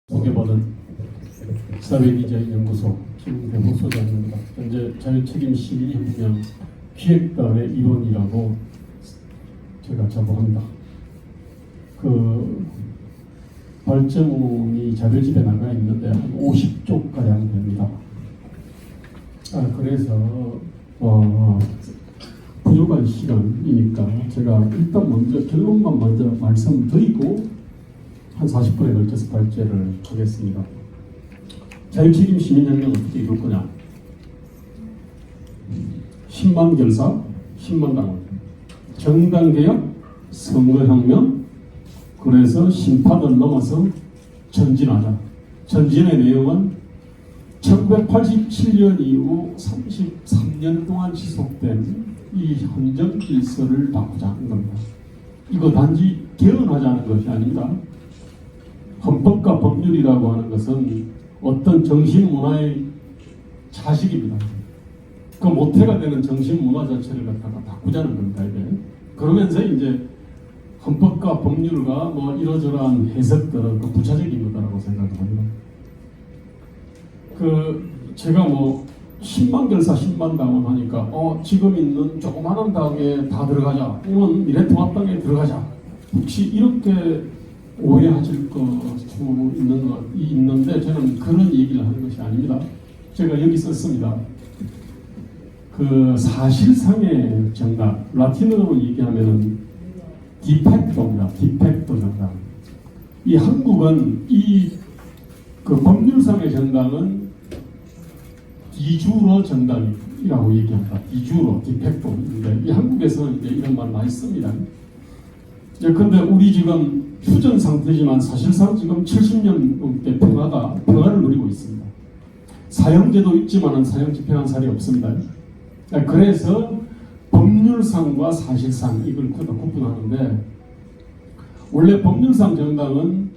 소개받은 사회디자인연구소 김대호 소장입니다. 현재 자유책임시민혁명 기획단의 일원이라고 제가 자부합니다. 발제문이 자료집에 나가 있는데 한 50쪽 가량 됩니다. 그래서 부족한 시간이니까 제가 일단 먼저 결론만 먼저 말씀드리고 한 40분에 걸쳐서 발제를 하겠습니다. 자유책임 시민혁명 어떻게 이룰 거냐? 10만 결사, 10만 당원, 정당개혁, 선거혁명, 그래서 심판을 넘어서 전진하자. 전진의 내용은 1987년 이후 33년 동안 지속된 이 헌정 질서를 바꾸자는 겁니다. 이거 단지 개헌하자는 것이 아닙니다. 헌법과 법률이라고 하는 것은 어떤 정신문화의 자식입니다. 그 모태가 되는 정신문화 자체를 갖다가 바꾸자는 겁니다. 이게. 그러면서 이제 헌법과 법률과 뭐 이러저러한 해석들은 그 부차적인 거다라고 생각합니다. 제가 10만 결사 10만 당원 하니까 지금 있는 조그마한 당에 다 들어가자, 또는 미래통합당에 들어가자, 혹시 이렇게 오해하실 수 있는데 저는 그런 얘기를 하는 것이 아닙니다. 제가 여기 썼습니다. 사실상의 정당, 라틴어로 얘기하면은 디팩토입니다. 디팩토 정당. 이 한국은 법률상의 정당은 디주러 정당이라고 얘기합니다. 디주러, 디팩토인데 이 한국에서는 이제 이런 말 많이 씁니다. 그런데 우리 지금 휴전 상태지만 사실상 지금 70년 넘게 평화를 누리고 있습니다. 사형제도 있지만 사형 집행한 사례 없습니다. 그래서 법률상과 사실상 이걸 구분하는데, 원래 법률상 정당은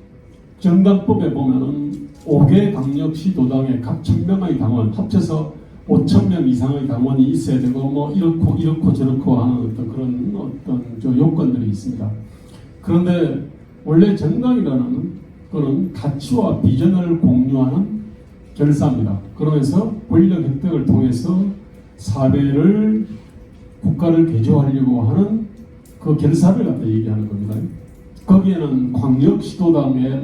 정당법에 보면은 5개 강력시도당의 각 1000명의 당원 합쳐서 5000명 이상의 당원이 있어야 되고 이렇고 저렇고 하는 그런 요건들이 있습니다. 그런데 원래 정당이라는 것은 가치와 비전을 공유하는 결사입니다. 그러면서 권력 획득을 통해서 사회를, 국가를 개조하려고 하는 그 결사를 갖다 얘기하는 겁니다. 거기에는 광역시도당에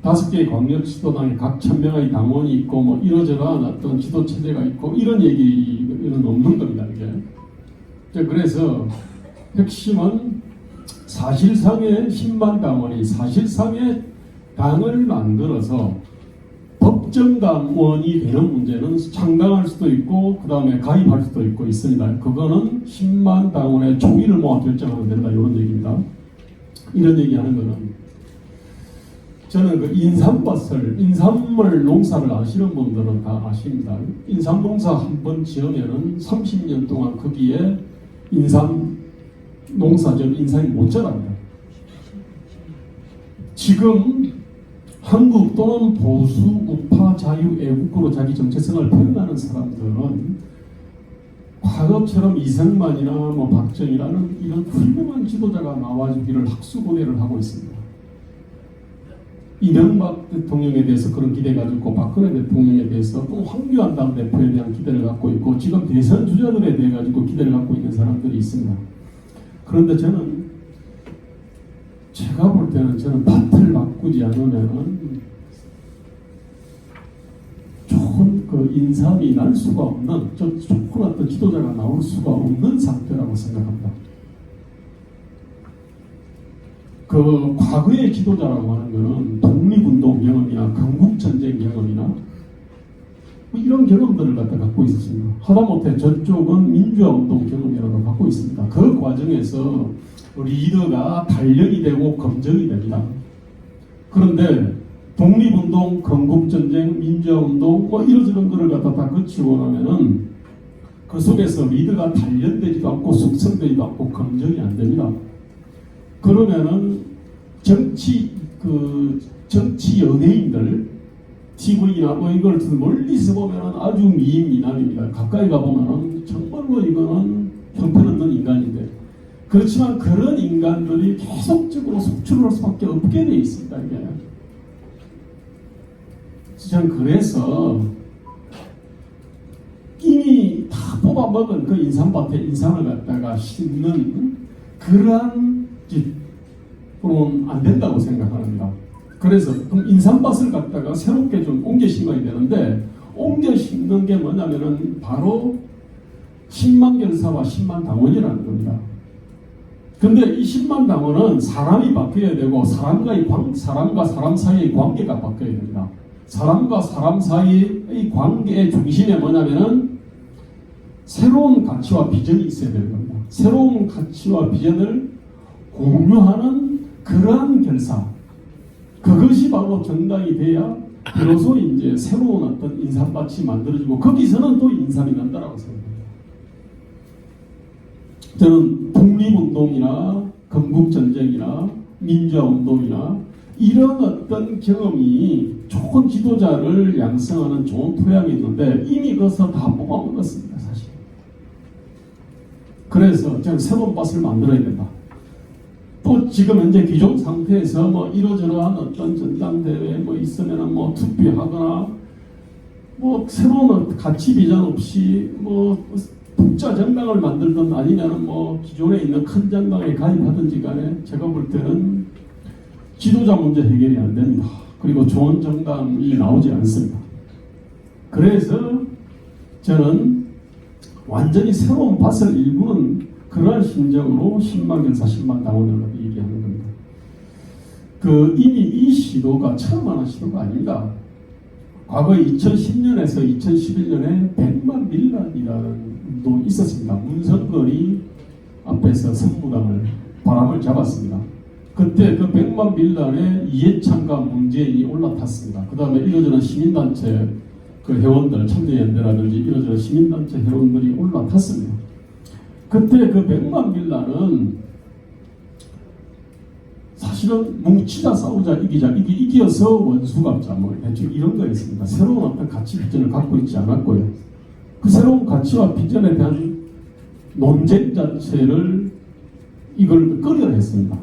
5개의 광역시도당에 각 1000명의 당원이 있고 이러저러한 어떤 지도체제가 있고 이런 얘기는 없는 겁니다. 이게. 그래서 핵심은 사실상의 10만 당원이 사실상의 당을 만들어서 법정당원이 되는 문제는 창당할 수도 있고 그 다음에 가입할 수도 있고 있습니다. 그거는 10만 당원의 총의를 모아 결정하면 된다, 이런 얘기입니다. 이런 얘기하는 거는 저는 인삼물 농사를 아시는 분들은 다 아십니다. 인삼 농사 한 번 지으면은 30년 동안 거기에 인삼 농사전 인삼이 못 자랍니다. 지금 한국 또는 보수, 우파, 자유, 애국으로 자기 정체성을 표현하는 사람들은 과거처럼 이승만이나 박정희라는 이런 훌륭한 지도자가 나와주기를 학수고대를 하고 있습니다. 이명박 대통령에 대해서 그런 기대가 있고, 박근혜 대통령에 대해서 또 황교안 당대표에 대한 기대를 갖고 있고, 지금 대선 주자들에 대해 가지고 기대를 갖고 있는 사람들이 있습니다. 그런데 제가 볼 때는 밭을 바꾸지 않으면은 좋은 인삼이 날 수가 없는, 좋은 어떤 지도자가 나올 수가 없는 상태라고 생각합니다. 과거의 지도자라고 하는 것은 독립운동 경험이나 건국전쟁 경험이나 이런 경험들을 갖고 있었습니다. 하다못해 저쪽은 민주화운동 경험이라도 갖고 있습니다. 그 과정에서 리더가 단련이 되고 검증이 됩니다. 그런데 독립운동, 건국전쟁, 민주화운동 이러저런 거를 다 거치고 나면은 그 속에서 리더가 단련되지도 않고 숙성되지도 않고 검증이 안 됩니다. 그러면은 정치 연예인들 TV나 이걸 멀리서 보면은 아주 미인미남입니다. 가까이 가보면은 정말로 이거는 형편없는 인간인데, 그렇지만 그런 인간들이 계속적으로 속출을 할 수밖에 없게 돼 있습니다. 이게. 전 그래서 이미 다 뽑아먹은 그 인삼밭에 인삼을 갖다가 심는 그러한 짓으로는 안 된다고 생각합니다. 그래서 그럼 인삼밭을 갖다가 새롭게 좀 옮겨 심어야 되는데, 옮겨 심는 게 뭐냐면은 바로 10만 결사와 10만 당원이라는 겁니다. 근데 이 10만 당원은 사람이 바뀌어야 되고, 사람과 사람 사이의 관계가 바뀌어야 됩니다. 사람과 사람 사이의 관계의 중심에 뭐냐면은 새로운 가치와 비전이 있어야 되는 겁니다. 새로운 가치와 비전을 공유하는 그러한 결사, 그것이 바로 정당이 돼야 비로소 이제 새로운 어떤 인삼밭이 만들어지고, 거기서는 또 인삼이 난다라고 생각합니다. 저는 독립운동이나 건국전쟁이나 민주화운동이나 이런 어떤 경험이 좋은 지도자를 양성하는 좋은 토양이 있는데, 이미 그것을 다 뽑아먹었습니다, 사실. 그래서 저는 새로운 밭을 만들어야 된다. 또 지금 현재 기존 상태에서 뭐 이러저러한 어떤 전당대회 뭐 있으면은 뭐 투표하거나 뭐 새로운 가치 비전 없이 뭐 독자 정당을 만들든 아니면은 뭐 기존에 있는 큰 정당에 가입하든지 간에 제가 볼 때는 지도자 문제 해결이 안 됩니다. 그리고 좋은 정당이 나오지 않습니다. 그래서 저는 완전히 새로운 밭을 일구는 그러한 심정으로 10만 결사 10만 당원을 얘기하는 겁니다. 이미 이 시도가 처음 하는 시도가 아닙니다. 과거 2010년에서 2011년에 100만 밀란이라는 운동이 있었습니다. 문성건이 앞에서 선무당을 바람을 잡았습니다. 그때 그 100만 밀란에 이해찬과 문재인이 올라탔습니다. 그 다음에 이러저런 시민단체 그 회원들, 참여연대라든지 이러저런 시민단체 회원들이 올라탔습니다. 그때 그 100만 밀란은 사실은 뭉치자 싸우자 이기자, 이겨서 원수 갚자, 뭐 대충 이런 거였습니다. 새로운 어떤 가치 비전을 갖고 있지 않았고요. 그 새로운 가치와 비전에 대한 논쟁 자체를 이걸 끄려 했습니다.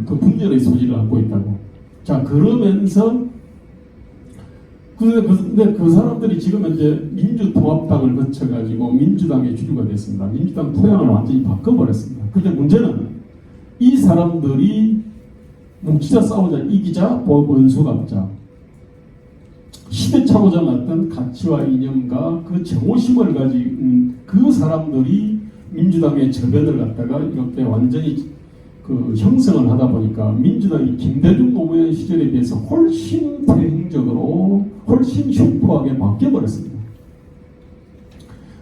분열의 소지를 갖고 있다고. 자, 그러면서 근데 그 사람들이 지금 현재 민주통합당을 거쳐가지고 민주당의 주류가 됐습니다. 민주당 토양을 완전히 바꿔버렸습니다. 근데 문제는 이 사람들이 뭉치자 싸우자 이기자 원수 갚자, 시대착오자 같은 가치와 이념과 그 정오심을 가진 그 사람들이 민주당의 저변을 갖다가 이렇게 완전히 형성을 하다 보니까 민주당이 김대중 노무현 시절에 비해서 훨씬 대행적으로 훨씬 흉포하게 바뀌어버렸습니다.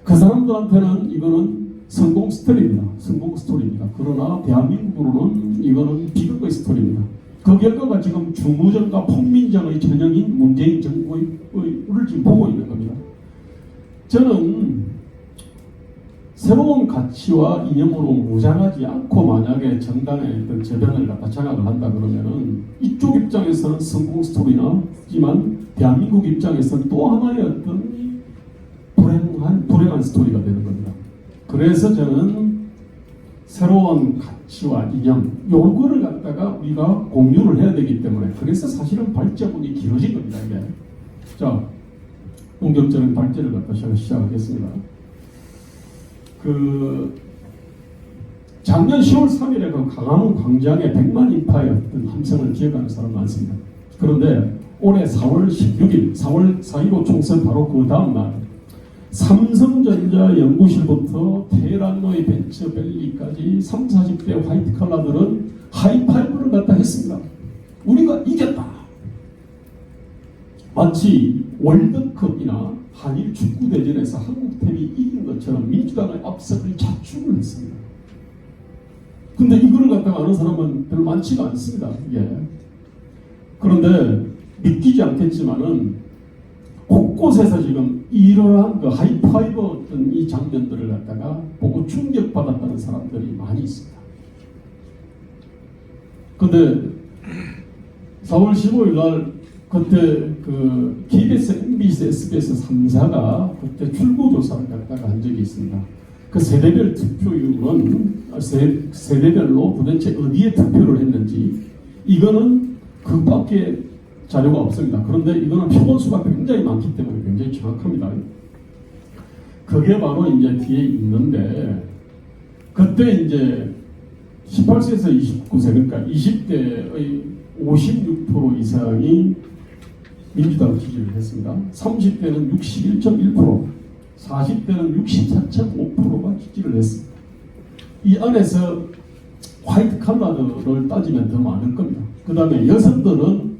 그 사람들한테는 이거는 성공 스토리입니다. 그러나 대한민국으로는 이거는 비극의 스토리입니다. 그 결과가 지금 중무정과 폭민정의 전형인 문재인 정부를 지금 보고 있는 겁니다. 저는 새로운 가치와 이념으로 무장하지 않고 만약에 정당의 어떤 저변을 갖다 장악을 한다 그러면은 이쪽 입장에서는 성공 스토리나지만 대한민국 입장에서는 또 하나의 어떤 불행한 스토리가 되는 겁니다. 그래서 저는 새로운 가치와 이념 요거를 갖다가 우리가 공유를 해야 되기 때문에, 그래서 사실은 발제문이 길어진 겁니다. 이게. 자, 본격적인 발제를 갖다 시작하겠습니다. 작년 10월 3일에 그 강화문 광장에 100만 인파의 어떤 함성을 기억하는 사람 많습니다. 그런데 올해 4월 16일 4.15 총선 바로 그 다음날 삼성전자 연구실부터 테헤란로의 벤처밸리까지 30, 40대 화이트 칼라들은 하이파이브를 갖다 했습니다. 우리가 이겼다. 마치 월드컵이나 한일 축구대전에서 한국팀이 이긴 것처럼 민주당의 압승을 자축을 했습니다. 근데 이거를 갖다가 아는 사람은 별로 많지가 않습니다. 이게. 그런데 믿기지 않겠지만은 곳곳에서 지금 이러한 그 하이파이브 어떤 이 장면들을 갖다가 보고 충격받았다는 사람들이 많이 있습니다. 근데 4월 15일 날 그때 그 KBS, MBC, SBS 3사가 그때 출구조사를 갖다가 한 적이 있습니다. 그 세대별 투표율은 세대별로 도대체 어디에 투표를 했는지 이거는 그밖에 자료가 없습니다. 그런데 이거는 표본수가 굉장히 많기 때문에 굉장히 정확합니다. 그게 바로 이제 뒤에 있는데, 그때 이제 18세에서 29세, 그러니까 20대의 56% 이상이 민주당을 지지를 했습니다. 30대는 61.1%, 40대는 64.5%가 지지를 했습니다. 이 안에서 화이트 칼라들을 따지면 더 많을 겁니다. 그 다음에 여성들은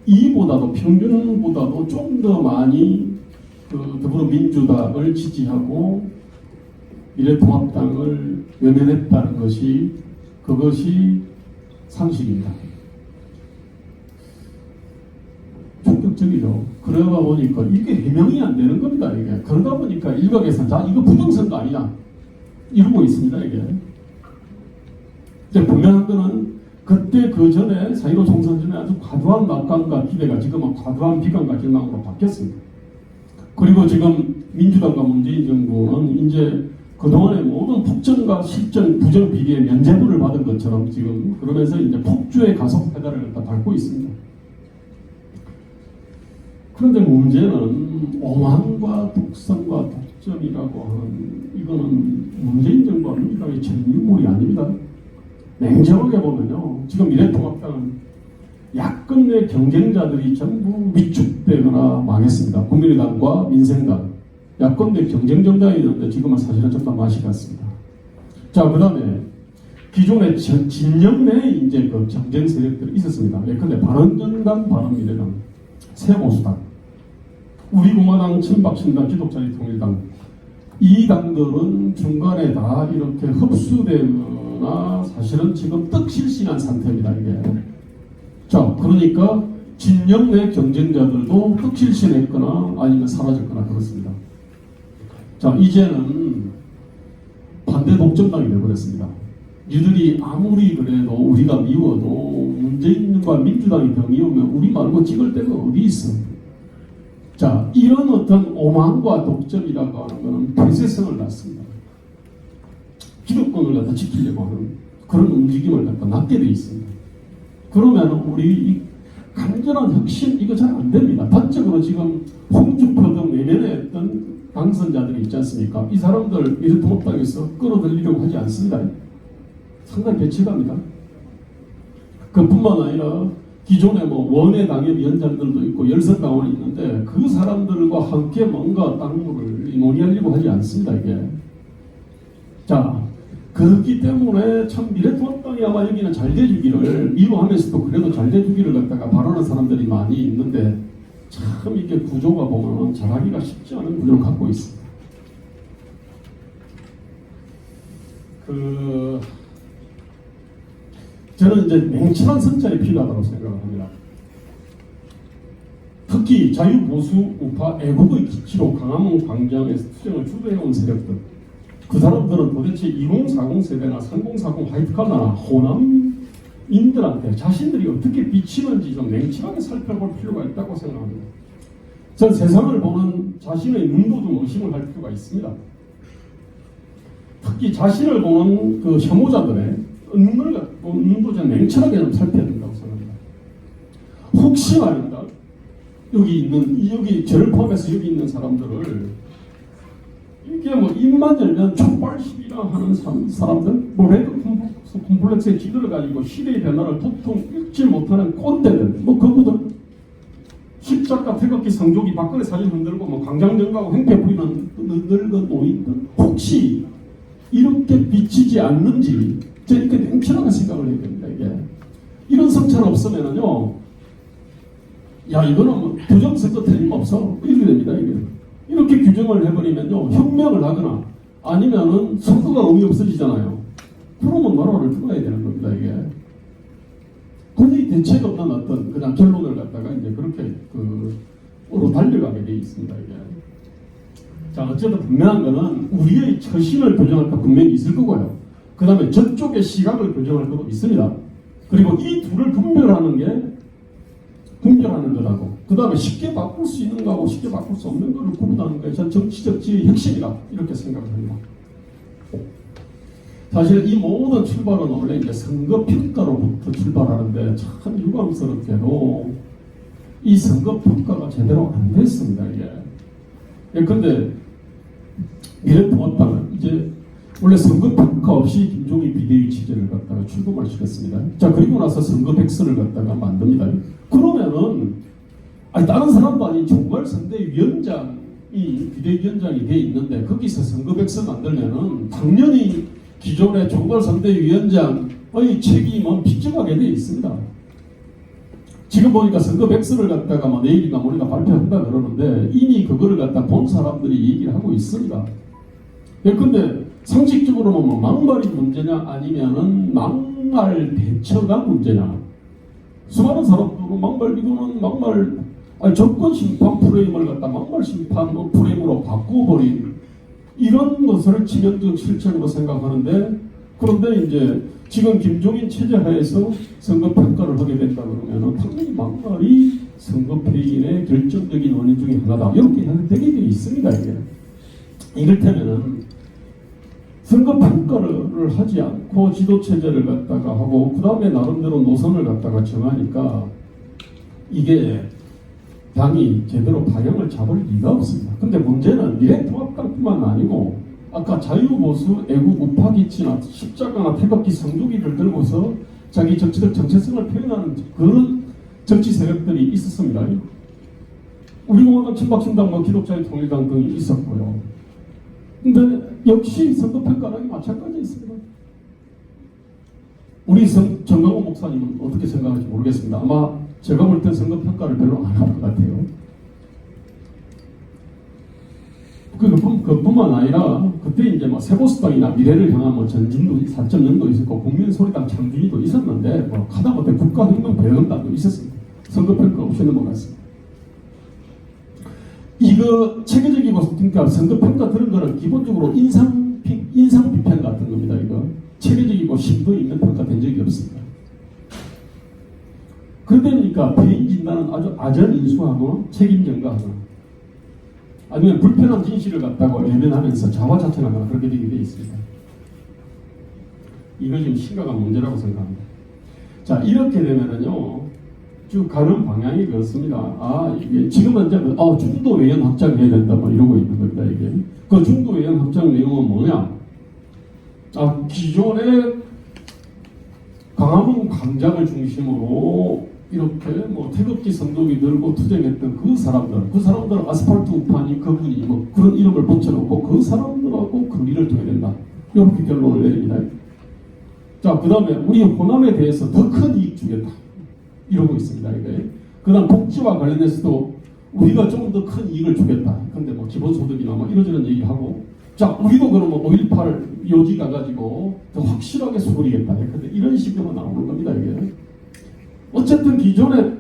이보다도 평균보다도 좀 더 많이 그 더불어민주당을 지지하고 미래통합당을 외면했다는 것이 그것이 상식입니다. 충격적이죠. 그러다 보니까 이게 해명이 안 되는 겁니다. 이게 그러다 보니까 일각에서 자 이거 부정선거 아니냐 이러고 있습니다. 이게 이제 분명한 거는 그때 그 전에 4.15 총선 전에 아주 과도한 낙관과 기대가 지금은 과도한 비관과 절망으로 바뀌었습니다. 그리고 지금 민주당과 문재인 정부는 이제 그동안의 모든 폭정과 실정, 부정 비리의 면죄부를 받은 것처럼 지금 그러면서 이제 폭주의 가속 페달을 밟고 있습니다. 그런데 문제는 오만과 독선과 독점이라고 하는 이거는 문재인 정부와 민주당의 전유물이 아닙니다. 냉정하게 보면요. 지금 미래통합당은 야권 내 경쟁자들이 전부 위축되거나 망했습니다. 국민의당과 민생당. 야권 내 경쟁 정당이 있는데 지금은 사실은 좀 다 맛이 갔습니다. 자, 그 다음에 기존의 진영 내에 이제 그 경쟁 세력들이 있었습니다. 예컨대 바른정당, 바른미래당, 새보수당, 우리공화당, 친박신당, 기독자리 통일당 이 당들은 중간에 다 이렇게 흡수되거나 사실은 지금 떡실신한 상태입니다. 이게. 자, 그러니까 진영 내 경쟁자들도 떡실신했거나 아니면 사라졌거나 그렇습니다. 자, 이제는 반대 독점당이 되어버렸습니다. 이들이 아무리 그래도 우리가 미워도 문재인과 민주당이 더 미우면 우리 말고 찍을 데가 어디 있어. 자, 이런 어떤 오만과 독점이라고 하는 것은 폐쇄성을 낳습니다. 기득권을 갖다 지키려고 하는 그런 움직임을 갖다 낳게 되어 있습니다. 그러면 우리 이 간절한 혁신 이거 잘 안 됩니다. 단적으로 지금 홍준표 등 내면에 했던 당선자들이 있지 않습니까? 이 사람들 미래통합당에서 끌어들이려고 하지 않습니다. 상당히 배치갑니다. 그뿐만 아니라 기존에 뭐 원외 당협위원장들도 있고 열성당원이 있는데 그 사람들과 함께 뭔가 당무를 논의하려고 하지 않습니다. 이게. 자, 그렇기 때문에 참 미래통합당이 아마 여기는 잘 돼주기를 미워하면서도 그래도 잘 돼주기를 갖다가 바라는 사람들이 많이 있는데 참 이게 구조가 보면 잘하기가 쉽지 않은 구조를 갖고 있습니다. 저는 이제 냉철한 성찰이 필요하다고 생각을 합니다. 특히 자유보수 우파 애국의 기치로 강화문 광장에서 투쟁을 주도해온 세력들 그 사람들은 도대체 2040 세대나 3040 화이트칼라나 호남인들한테 자신들이 어떻게 비치는지 좀 냉철하게 살펴볼 필요가 있다고 생각합니다. 전 세상을 보는 자신의 눈도 좀 의심을 할 필요가 있습니다. 특히 자신을 보는 그 혐오자들의 눈도 좀 냉철하게 좀 살펴야 된다고 생각합니다. 혹시 말입니다. 여기 저를 포함해서 여기 있는 사람들을 이게 뭐 입만 열면 촉발시비라 하는 사람들, 뭐 레드 콤플렉스에 찌들어 가지고 시대의 변화를 도통 읽지 못하는 꼰대들, 뭐 그분들 십자가 태극기 상족이 박근혜 사진 흔들고 뭐 강장정가고 행패 부리는 늙은 노인들 혹시 이렇게 비치지 않는지 제가 이렇게 냉철하게 생각을 해야 됩니다. 이게 이런 성찰 없으면은요, 야 이거는 뭐 부정선거 틀림없어 이렇게 됩니다. 이게 이렇게 규정을 해버리면요 혁명을 하거나 아니면은 선거가 의미 없어지잖아요. 그러면 나라를 들어야 되는 겁니다. 이게. 근데 이 대책 없는 어떤 그냥 결론을 갖다가 이제 그렇게 으로 달려가게 돼 있습니다. 이게. 자, 어쨌든 분명한 거는 우리의 처신을 교정할 거 분명히 있을 거고요. 그 다음에 저쪽의 시각을 교정할 것도 있습니다. 그리고 이 둘을 분별하는 거라고. 그 다음에 쉽게 바꿀 수 있는 거하고 쉽게 바꿀 수 없는 거를 구분하는 게 전 정치적 지혜의 핵심이다. 이렇게 생각을 합니다. 사실 이 모든 출발은 원래 이제 선거 평가로부터 출발하는데 참 유감스럽게도 이 선거 평가가 제대로 안 됐습니다. 이게. 근데 미래통합당은 이제 원래 선거 평가 없이 김종인 비대위 체제를 갖다가 출범을 시켰습니다. 자, 그리고 나서 선거 백서를 갖다가 만듭니다. 그러면은 다른 사람도 아닌 종괄선대위원장이 비대위원장이 돼 있는데 거기서 선거 백서 만들면은 당연히 기존의 종괄선대위원장의 책임은 빗져가게 돼 있습니다. 지금 보니까 선거 백서를 갖다가 뭐 내일인가 모레가 발표한다 그러는데 이미 그거를 갖다 본 사람들이 얘기를 하고 있습니다. 근데 상식적으로 뭐 막말이 문제냐 아니면은 막말 대처가 문제냐. 수많은 사람들은 막말 이거는 막말 정권 심판 프레임을 갖다 막말 심판 프레임으로 바꿔버린 이런 것을 치명적 실천으로 생각하는데 그런데 이제 지금 김종인 체제 하에서 선거 평가를 하게 된다 그러면은 당연히 막말이 선거 패인의 결정적인 원인 중에 하나다. 이렇게 되게 돼 있습니다. 이게. 이를테면은 선거 평가를 하지 않고 지도 체제를 갖다가 하고 그 다음에 나름대로 노선을 갖다가 정하니까 이게 당이 제대로 방향을 잡을 리가 없습니다. 근데 문제는 미래통합당뿐만 아니고 아까 자유보수, 애국, 우파기치나 십자가나 태극기, 성조기를 들고서 자기 정치적 정체성을 표현하는 그런 정치 세력들이 있었습니다. 우리공화당, 친박신당, 뭐 기독자의 통일당 등이 있었고요. 근데 역시 선거평가랑이 마찬가지였습니다. 우리 정강호 목사님은 어떻게 생각할지 모르겠습니다. 아마 제가 볼 때 선거평가를 별로 안 할 것 같아요. 그뿐만 아니라 그때 이제 뭐 세보수당이나 미래를 향한 뭐 전진도 4.0도 있었고 국민소리당 창준이도 있었는데 뭐 하다못해 국가혁명배원단도 있었습니다. 선거평가 없이 넘어갔습니다. 이거 체계적이고 그러니까 선거평가 들은 거는 기본적으로 인상 비평 같은 겁니다. 이거 체계적이고 심도 있는 평가 된 적이 없습니다. 그러니까 배인 진단은 아주 아전인수하고 책임 전가하고 아니면 불편한 진실을 갖다가 외면하면서 자화자찬하거나 그렇게 되게 되어 있습니다. 이거 지금 심각한 문제라고 생각합니다. 자, 이렇게 되면은요, 쭉 가는 방향이 그렇습니다. 이게 지금은 이제 중도 외연 확장을 해야 된다 뭐 이러고 있는 겁니다. 이게 그 중도 외연 확장 내용은 뭐냐? 기존의 강화문 광장을 중심으로 이렇게 뭐 태극기 선동이 들고 투쟁했던 그 사람들 아스팔트 우파니 그분이 뭐 그런 이름을 붙여놓고 그 사람들하고 거리를 둬야 된다. 이렇게 결론을 내립니다. 자, 그 다음에 우리 호남에 대해서 더 큰 이익 주겠다. 이러고 있습니다. 그 다음 복지와 관련해서도 우리가 좀 더 큰 이익을 주겠다. 근데 뭐 기본소득이나 뭐 이런저런 얘기하고 자, 우리도 그럼 뭐 5.18 요지 가가지고 더 확실하게 수그리겠다. 근데 이런 식으로 나오는 겁니다. 이게. 어쨌든 기존의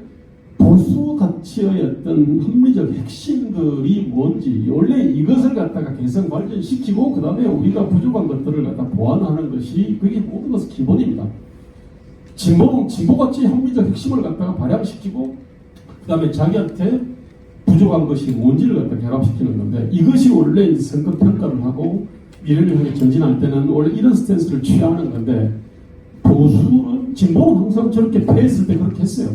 보수 가치의 어떤 합리적 핵심들이 뭔지 원래 이것을 갖다가 개선 발전시키고 그 다음에 우리가 부족한 것들을 갖다 보완하는 것이 그게 모든 것의 기본입니다. 진보는 진보가치 합리적 핵심을 갖다가 발양시키고 그 다음에 자기한테 부족한 것이 뭔지를 갖다 결합시키는 건데 이것이 원래 선거평가를 하고 미래를 향해 전진할 때는 원래 이런 스탠스를 취하는 건데 보수는 진보는 항상 저렇게 패했을 때 그렇게 했어요.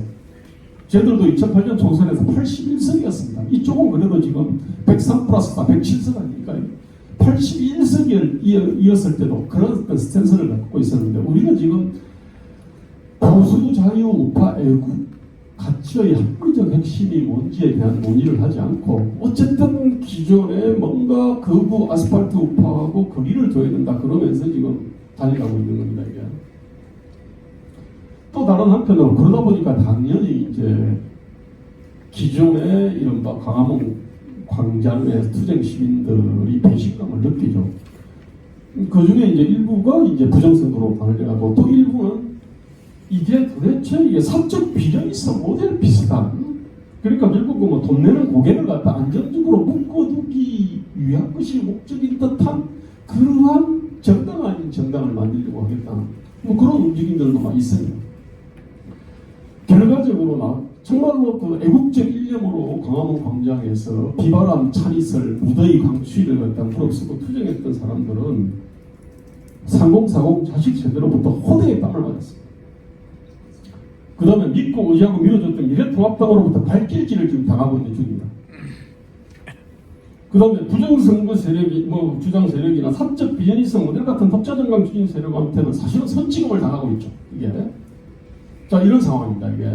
쟤들도 2008년 총선에서 81석이었습니다. 이쪽은 그래도 지금 103 플러스가 107석 아니니까요. 81석이었을 때도 그런 스탠스를 갖고 있었는데 우리는 지금 보수, 자유, 우파, 애국 가치의 합리적 핵심이 뭔지에 대한 논의를 하지 않고 어쨌든 기존에 뭔가 거부 아스팔트 우파하고 거리를 둬야 된다 그러면서 지금 달려가고 있는 겁니다. 이게. 또 다른 한편으로 그러다 보니까 당연히 이제 기존의 이른바 광화문 광장의 투쟁 시민들이 배신감을 느끼죠. 그 중에 이제 일부가 이제 부정선거로 반응하고 또 일부는 이게 도대체 이게 사적 비전이서 모델 비슷한 그러니까 결국 뭐 돈 내는 고객을 갖다 안정적으로 묶어두기 위한 것이 목적인 듯한 그러한 정당 아닌 정당을 만들려고 하겠다. 뭐 그런 움직임들도 많이 있습니다. 결과적으로 정말로 그 애국적 일념으로 광화문 광장에서 비바람 찬이슬 무더위 강추위를 갖다 무릅쓰고 투쟁했던 사람들은 3040 자식 세대로부터 호되의 땀을 맞았습니다. 그 다음에 믿고 의지하고 밀어줬던 미래통합당으로부터 발길질을 지금 당하고 있는 중입니다. 그 다음에 부정선거 세력이, 주장 세력이나 사적 비전이성 모델 같은 독자정강 추진 세력한테는 사실은 선취금을 당하고 있죠. 이게. 자, 이런 상황입니다, 이게.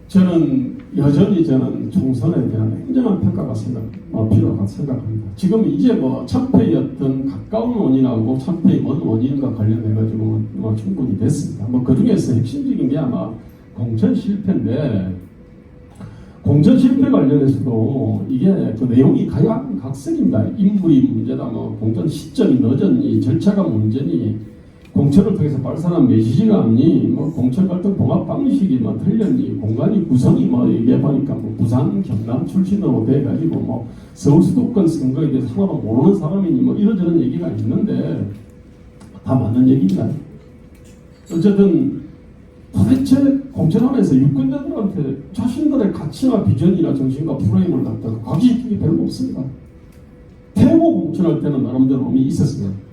저는 여전히 총선에 대한 냉정한 평가가 필요하다고 생각합니다. 지금 이제 참패였던 가까운 원인하고 참패의 먼 원인과 관련해가지고 충분히 됐습니다. 그 중에서 핵심적인 게 아마 공천 실패인데, 공천 실패 관련해서도 이게 그 내용이 각색입니다. 인물이 문제다, 공천 시점이 늦었니, 절차가 문제니, 공천을 통해서 발산한 메시지가 아니, 공천 갈등 봉합 방식이 틀렸니, 공간이 구성이 이게 보니까 부산, 경남 출신으로 돼가지고 서울 수도권 선거에 대해서 하나도 모르는 사람이니 이런저런 얘기가 있는데 다 맞는 얘기입니다. 어쨌든 도대체 공천하면서 유권자들한테 자신들의 가치나 비전이나 정신과 프레임을 갖다가 각시키는 게 별로 없습니다. 태고 공천할 때는 나름대로 의미 있었어요.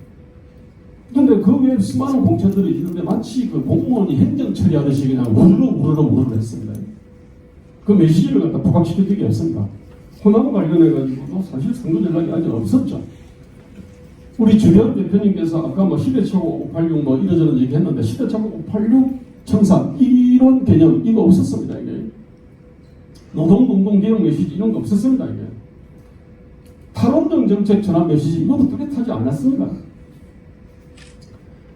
근데 그 외에 수많은 공천들이 있는데 마치 그 공무원이 행정 처리하듯이 그냥 우르르 했습니다. 그 메시지를 갖다 부각시킨 적이 없습니다. 호남 관련해가지고도 사실 선거 전략이 아직 없었죠. 우리 주변 대표님께서 아까 시대착오 586 이러저런 얘기했는데 시대착오 586 청산 이런 개념 이거 없었습니다. 이게 노동공동개혁 메시지 이런 거 없었습니다. 이게 탈원정 정책 전환 메시지 이것도 뚜렷하지 않았습니다.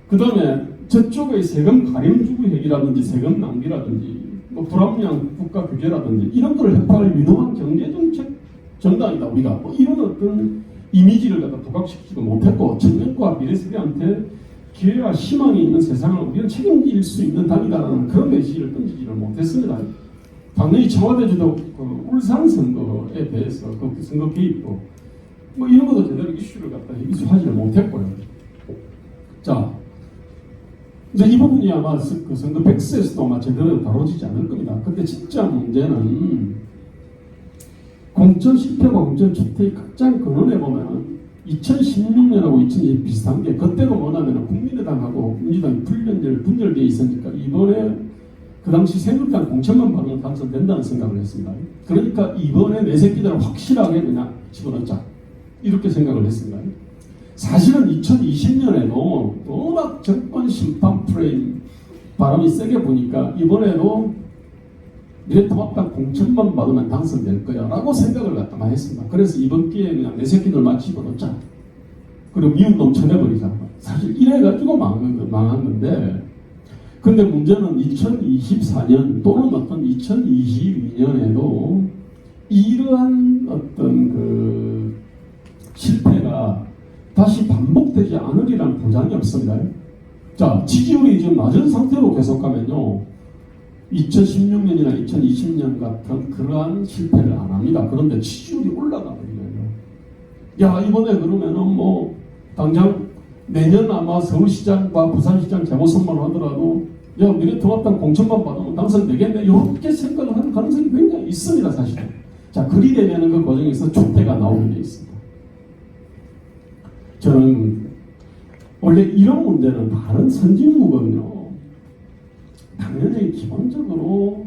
그 다음에 저쪽의 세금 가림주구획이라든지 세금 낭비라든지 불합리한 국가 규제라든지 이런 거를 해파할 유능한 경제정책 정당이다 우리가 이런 어떤 이미지를 갖다 부각시키지도 못했고 청년과 미래세대한테 기회와 희망이 있는 세상을 우리는 책임질 수 있는 당이다라는 그런 메시지를 던지지를 못했습니다. 당연히 청와대주도 그 울산 선거에 대해서 그 선거 개입도 이런 것도 제대로 이슈를 갖다 이슈하지를 못했고요. 자, 이제 이 부분이 아마 그 선거 백스에서도 아마 제대로 다뤄지지 않을 겁니다. 근데 진짜 문제는 공천 실패와 공천 주택의 극장 근원에 보면 2016년하고 2020 비슷한 게 그때가 뭐냐면 국민의당하고 민주당이 분열되어 있으니까 이번에 그 당시 새누리당 공천만 받으면 당선된다는 생각을 했습니다. 그러니까 이번에 내 새끼들을 확실하게 그냥 집어넣자 이렇게 생각을 했습니다. 사실은 2020년에도 워낙 정권 심판 프레임 바람이 세게 부니까 이번에도 미래통합당 공천만 받으면 당선될 거야 라고 생각을 갖다가 했습니다. 그래서 이번 기회에 그냥 내 새끼들만 집어넣자. 그리고 미운 놈 쳐내버리자. 사실 이래가지고 망한 건데 근데 문제는 2024년 또는 어떤 2022년에도 이러한 어떤 그 실패가 다시 반복되지 않으리라는 보장이 없습니다. 자, 지지율이 지금 낮은 상태로 계속 가면요 2016년이나 2020년 같은 그러한 실패를 안 합니다. 그런데 지지율이 올라가거든요. 야, 이번에 그러면은 당장 내년 아마 서울시장과 부산시장 재보선만 하더라도 야, 미래통합당 공천만 받으면 당선되겠네 이렇게 생각을 하는 가능성이 굉장히 있습니다. 사실은. 자, 그리 되면은 그 과정에서 조태가 나오게 돼 있습니다. 저는 원래 이런 문제는 다른 선진국은요 당연히 기본적으로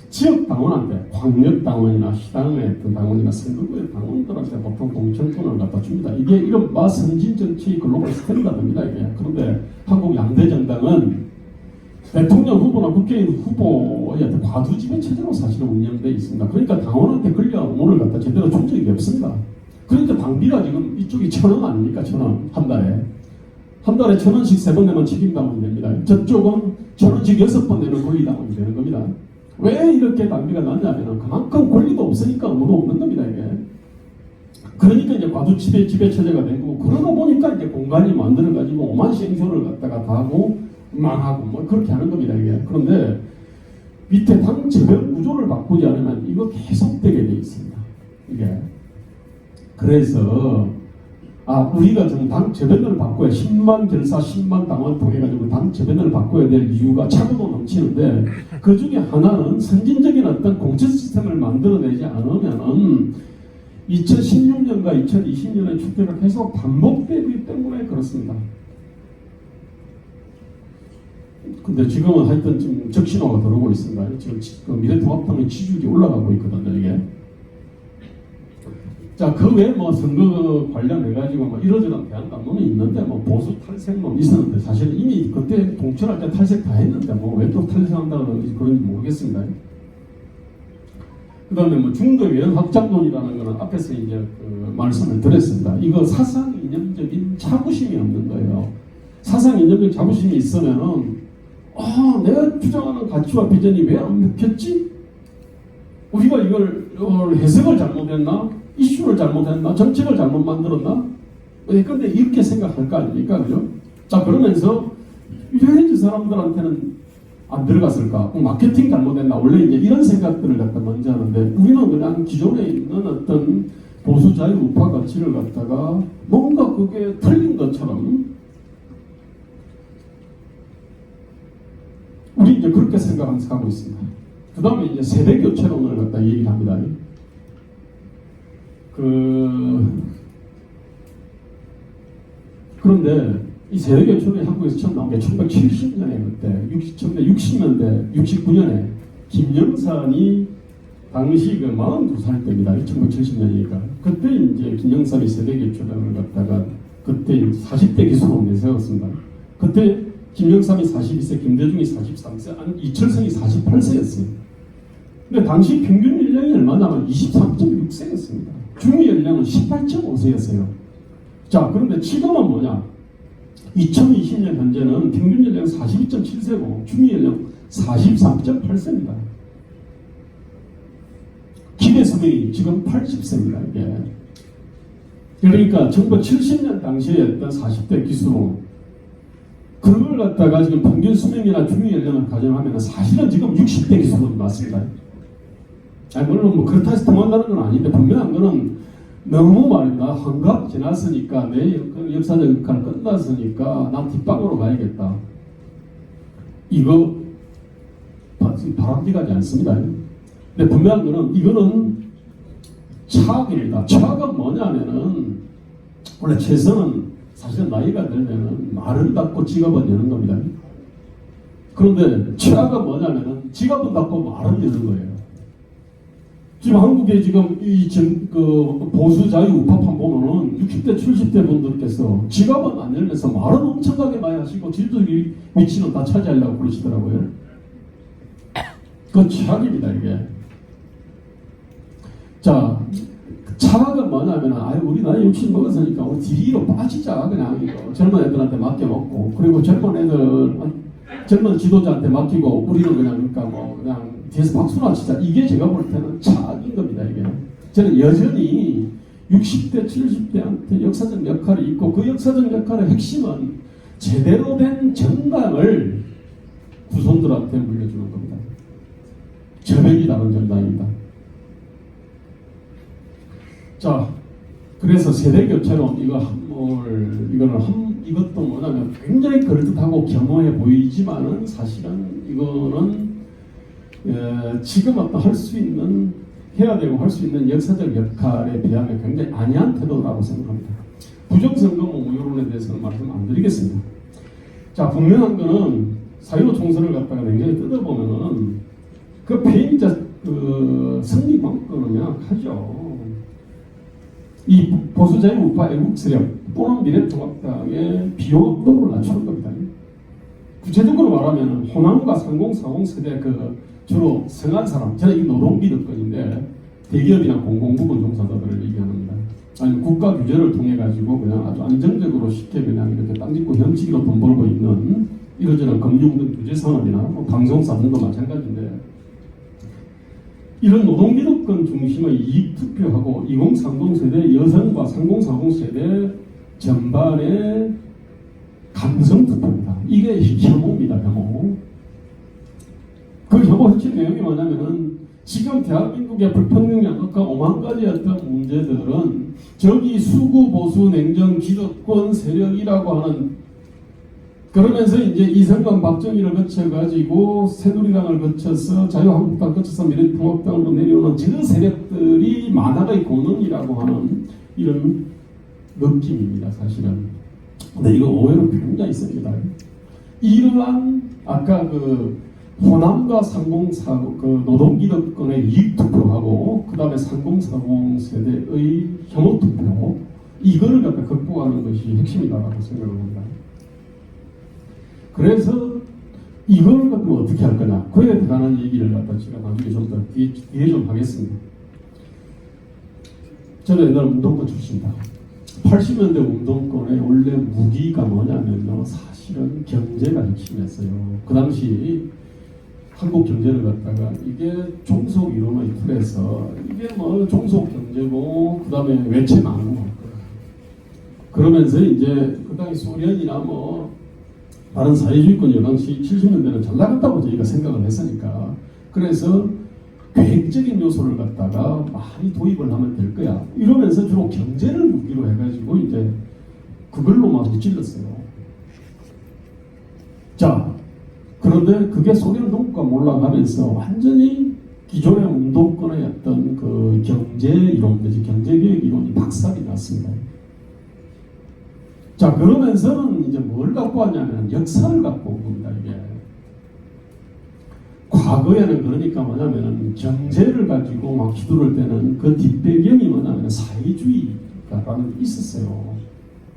지역당원한테 광역당원이나 시당의 어떤 당원이나 선거구의 당원들한테 보통 공천권을 갖다 줍니다. 이게 이른바 선진정치 글로벌 스탠다드입니다. 이게. 그런데 한국 양대정당은 대통령 후보나 국회의원 후보의 어떤 과두지배 체제로 사실은 운영되어 있습니다. 그러니까 당원한테 권리와 의무를 갖다 제대로 준 적이 없습니다. 그러니까 당비가 지금 이쪽이 1,000원 아닙니까? 1,000원 한 달에. 한 달에 1,000원씩 3번 내면 책임당원이 됩니다. 저쪽은 1,000원씩 6번 내면 권리당원이 되는 겁니다. 왜 이렇게 당비가 낮냐면 그만큼 권리도 없으니까 의무도 없는 겁니다. 이게. 그러니까 이제 과두지배 체제가 된 거고 그러다 보니까 이제 공간이 만들어가지고 오만시행쇼를 갖다가 다 하고 망하고 그렇게 하는 겁니다. 이게. 그런데 밑에 당 저변 구조를 바꾸지 않으면 이거 계속되게 돼 있습니다. 이게. 그래서 우리가 지금 당 저변을 바꿔야 10만 결사 10만 당원 통해가지고 당 저변을 바꿔야 될 이유가 차고도 넘치는데 그 중에 하나는 선진적인 어떤 공천 시스템을 만들어내지 않으면은 2016년과 2020년의 축제가 계속 반복되기 때문에 그렇습니다. 근데 지금은 하여튼 지금 적신호가 들어오고 있습니다. 지금 그 미래통합당의 지지율이 올라가고 있거든요, 이게. 자, 그 외에 뭐 선거 관련해가지고 뭐 이러저런 대안담론이 있는데 뭐 보수 탈색론 있었는데 사실은 이미 그때 공천할 때 탈색 다 했는데 뭐 왜 또 탈색한다고 그런지 모르겠습니다. 그 다음에 뭐 중도 외연 확장론이라는 거는 앞에서 이제 그 말씀을 드렸습니다. 이거 사상 이념적인 자부심이 없는 거예요. 사상 이념적 자부심이 있으면은 내가 주장하는 가치와 비전이 왜 안 먹혔지? 우리가 이걸 해석을 잘못했나? 이슈를 잘못했나? 정책을 잘못 만들었나? 근데 이렇게 생각할 거 아닙니까? 그죠? 자, 그러면서 왜 저 사람들한테는 안 들어갔을까? 마케팅 잘못했나? 원래 이제 이런 생각들을 갖다 먼저 하는데 우리는 그냥 기존에 있는 어떤 보수 자유 우파 가치를 갖다가 뭔가 그게 틀린 것처럼 우리 이제 그렇게 생각하면서 가고 있습니다. 그 다음에 이제 세대 교체론을 갖다 얘기를 합니다. 그런데 이 세대 교체론이 한국에서 처음 나온 게 1970년에 그때 1960년대 69년에 김영삼이 당시 그 42살 때입니다. 1970년이니까 그때 이제 김영삼이 세대 교체론을 갖다가 그때 40대 기수로 내세웠습니다. 그때 김영삼이 42세, 김대중이 43세, 이철성이 48세였어요. 근데 당시 평균 연령이 얼마냐면 23.6세였습니다. 중위 연령은 18.5세였어요. 자, 그런데 지금은 뭐냐? 2020년 현재는 평균 연령 42.7세고 중위 연령 43.8세입니다. 기대 수명이 지금 80세입니다. 이게. 그러니까 1970년 당시에 했던 40대 기수로 그걸 갖다가 지금 평균 수명이나 중위 연령을 가정하면 사실은 지금 60대 기수로 맞습니다. 물론 뭐 그렇다 해서 통한다는 건 아닌데 분명한 거는 너무 말입니다. 환갑 지났으니까 내 역사적 역할 끝났으니까 난 뒷방으로 가야겠다. 이거 바람직하지 않습니다. 근데 분명한 거는 이거는 차악입니다. 차악은 뭐냐면은 원래 최선은 사실은 나이가 들면은 말을 닫고 지갑은 여는 겁니다. 그런데 최악은 뭐냐면은 지갑은 닫고 말을 여는 거예요. 지금 한국에 지금 그 보수 자유 우파판 보면은 60대, 70대 분들께서 지갑은 안 열면서 말은 엄청나게 많이 하시고 질적 위치는 다 차지하려고 그러시더라고요. 그건 최악입니다, 이게. 자, 차악은 뭐냐면, 우리 나이 60 먹었으니까 우리 뒤로 빠지자. 그냥 이거 젊은 애들한테 맡겨놓고, 그리고 젊은 지도자한테 맡기고, 우리는 그냥 뒤에서 박수나 치자. 이게 제가 볼 때는 차악인 겁니다, 이게. 저는 여전히 60대, 70대한테 역사적 역할이 있고, 그 역사적 역할의 핵심은 제대로 된 정당을 후손들한테 물려주는 겁니다. 저변이 다른 정당입니다. 자, 그래서 세대 교체론 이것도 뭐냐면 굉장히 그럴듯하고 겸허해 보이지만은 사실은 이거는 지금 어떤 해야 되고 할 수 있는 역사적 역할에 비하면 굉장히 안이한 태도라고 생각합니다. 부정선거 무효론에 대해서는 말씀 안 드리겠습니다. 자, 분명한 거는 4.15 총선을 갖다가 굉장히 뜯어보면은 그 패임자 승리 방법은 명확하죠. 이 보수자유 우파 애국 세력 또는 미래통합당의 비호감도를 낮추는 겁니다. 구체적으로 말하면 호남과 3040 세대 주로 성한 사람, 저는 이 노동기득권인데 대기업이나 공공부문 종사자들을 얘기합니다. 아니면 국가 규제를 통해 가지고 그냥 아주 안정적으로 쉽게 그냥 이렇게 땅 짓고 현치기로 돈 벌고 있는 이러저런 금융 등 규제 산업이나 방송사 등도 마찬가지인데 이런 노동기득권 중심의 이익투표하고 2030 세대 여성과 3040 세대 전반의 감성투표입니다. 이게 혐오입니다. 혐오. 그 혐오 핵심 내용이 뭐냐면은 지금 대한민국의 불평등 양극화 5만 가지 어떤 문제들은 저기 수구 보수 냉정 기득권 세력이라고 하는 그러면서 이제 이승만 박정희를 거쳐가지고 새누리당을 거쳐서 자유한국당 거쳐서 미래통합당으로 내려오는 저 세력들이 만화의 공론이라고 하는 이런 느낌입니다, 사실은. 근데 이거 오해로 굉장히 있습니다. 이러한 아까 그 호남과 3040 그 노동기득권의 이익투표하고 그 다음에 3040 세대의 혐오투표 이거를 갖다 극복하는 것이 핵심이다라고 생각을 합니다. 그래서 이걸 갖고 어떻게 할 거냐 그에 관한 얘기를 갖다 제가 나중에 좀 더 뒤에 좀 하겠습니다. 저는 옛날 운동권 출신이다. 80년대 운동권의 원래 무기가 뭐냐면요 사실은 경제가 핵심이었어요. 그 당시 한국 경제를 갖다가 이게 종속 이론의 틀에서 이게 뭐 종속 경제고 그 다음에 외채 나누고 그러면서 이제 그 당시 소련이나 뭐 다른 사회주의권 이 당시 70년대는 잘 나갔다고 저희가 생각을 했으니까 그래서 계획적인 요소를 갖다가 많이 도입을 하면 될 거야 이러면서 주로 경제를 무기로 해가지고 이제 그걸로만 찔렀어요. 자 그런데 그게 소련 동구가 몰락하면서 완전히 기존의 운동권의 어떤 그 경제 이론 내지 경제개혁 이론이 박살이 났습니다. 자 그러면서는 이제 뭘 갖고 왔냐면 역사를 갖고 온 겁니다. 이게 과거에는 그러니까 뭐냐면 경제를 가지고 막 휘두를 때는 그 뒷배경이 뭐냐면 사회주의라는 게 있었어요.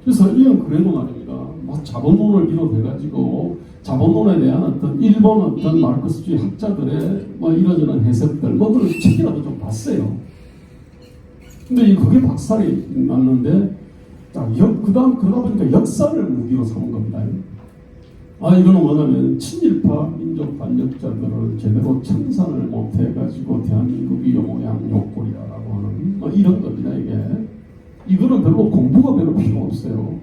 그래서 이건 그래도 말입니다. 막 자본론을 비롯해가지고 자본론에 대한 어떤 일본 어떤 마르크스주의 학자들의 뭐 이런저런 해석들 뭐 그런 책이라도 좀 봤어요. 근데 그게 박살이 났는데 자, 그다음 그러다 보니까 역사를 무기로 삼은 겁니다. 이거는 뭐냐면 친일파 민족 반역자들을 제대로 청산을 못 해가지고 대한민국이 요 모양 요 꼴이라고 하는 뭐 이런 겁니다. 이거는 별로 공부가 별로 필요 없어요.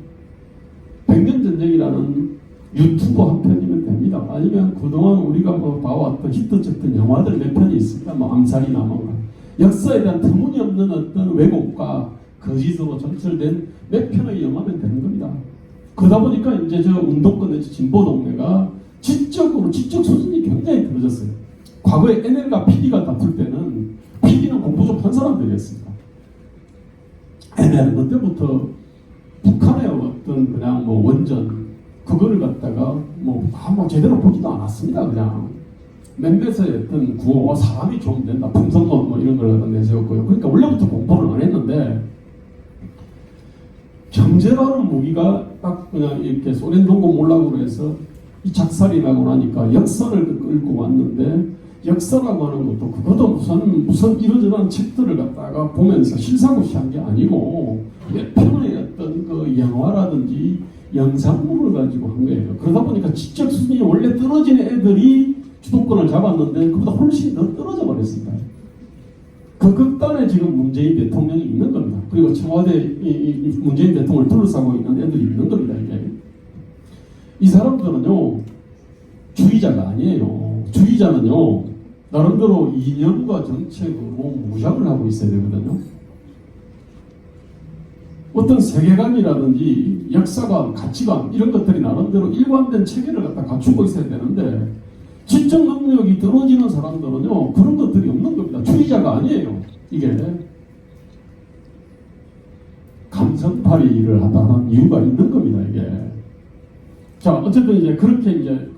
백년전쟁이라는 유튜브 한 편이면 됩니다. 아니면 그동안 우리가 뭐 봐왔던 히트쳤던 영화들 몇 편이 있습니다. 뭐 암살이나 뭐 역사에 대한 터무니없는 어떤 왜곡과 거짓으로 전철된 몇 편의 영화면 되는 겁니다. 그러다 보니까 이제 저 운동권의 진보 동네가 지적 수준이 굉장히 떨어졌어요. 과거에 NL과 PD가 다툴 때는 PD는 공부 좀 한 사람들이었습니다. NL은 그때부터 북한의 어떤 그냥 뭐 원전 그거를 갖다가 뭐 제대로 보지도 않았습니다. 그냥 멤베스의 어떤 구호와 사람이 좋으면 된다. 품성론 뭐 이런 걸 갖다 내세웠고요. 그러니까 원래부터 공부를 안 했는데 경제라는 무기가 딱 그냥 이렇게 소련 동구 몰락으로 해서 이 작살이 나고 나니까 역사를 끌고 왔는데 역사라고 하는 것도 그것도 무슨 이런저런 책들을 갖다가 보면서 실사고시한 게 아니고 몇 편의 어떤 그 영화라든지 영상물을 가지고 한 거예요. 그러다 보니까 지적 수준이 원래 떨어진 애들이 주도권을 잡았는데 그보다 훨씬 더 떨어져 버렸습니다. 그 극단에 지금 문재인 대통령이 있는 겁니다. 그리고 청와대 문재인 대통령을 둘러싸고 있는 애들이 있는 겁니다. 이 사람들은요 주의자가 아니에요. 주의자는요 나름대로 이념과 정책으로 무장을 하고 있어야 되거든요. 어떤 세계관이라든지 역사관, 가치관 이런 것들이 나름대로 일관된 체계를 갖다 갖추고 있어야 되는데 지적 능력이 떨어지는 사람들은요 그런 것들이 없는 겁니다. 주의자가 아니에요. 이게 감성팔이를 하다는 이유가 있는 겁니다. 이게 자 어쨌든 이제 그렇게 이제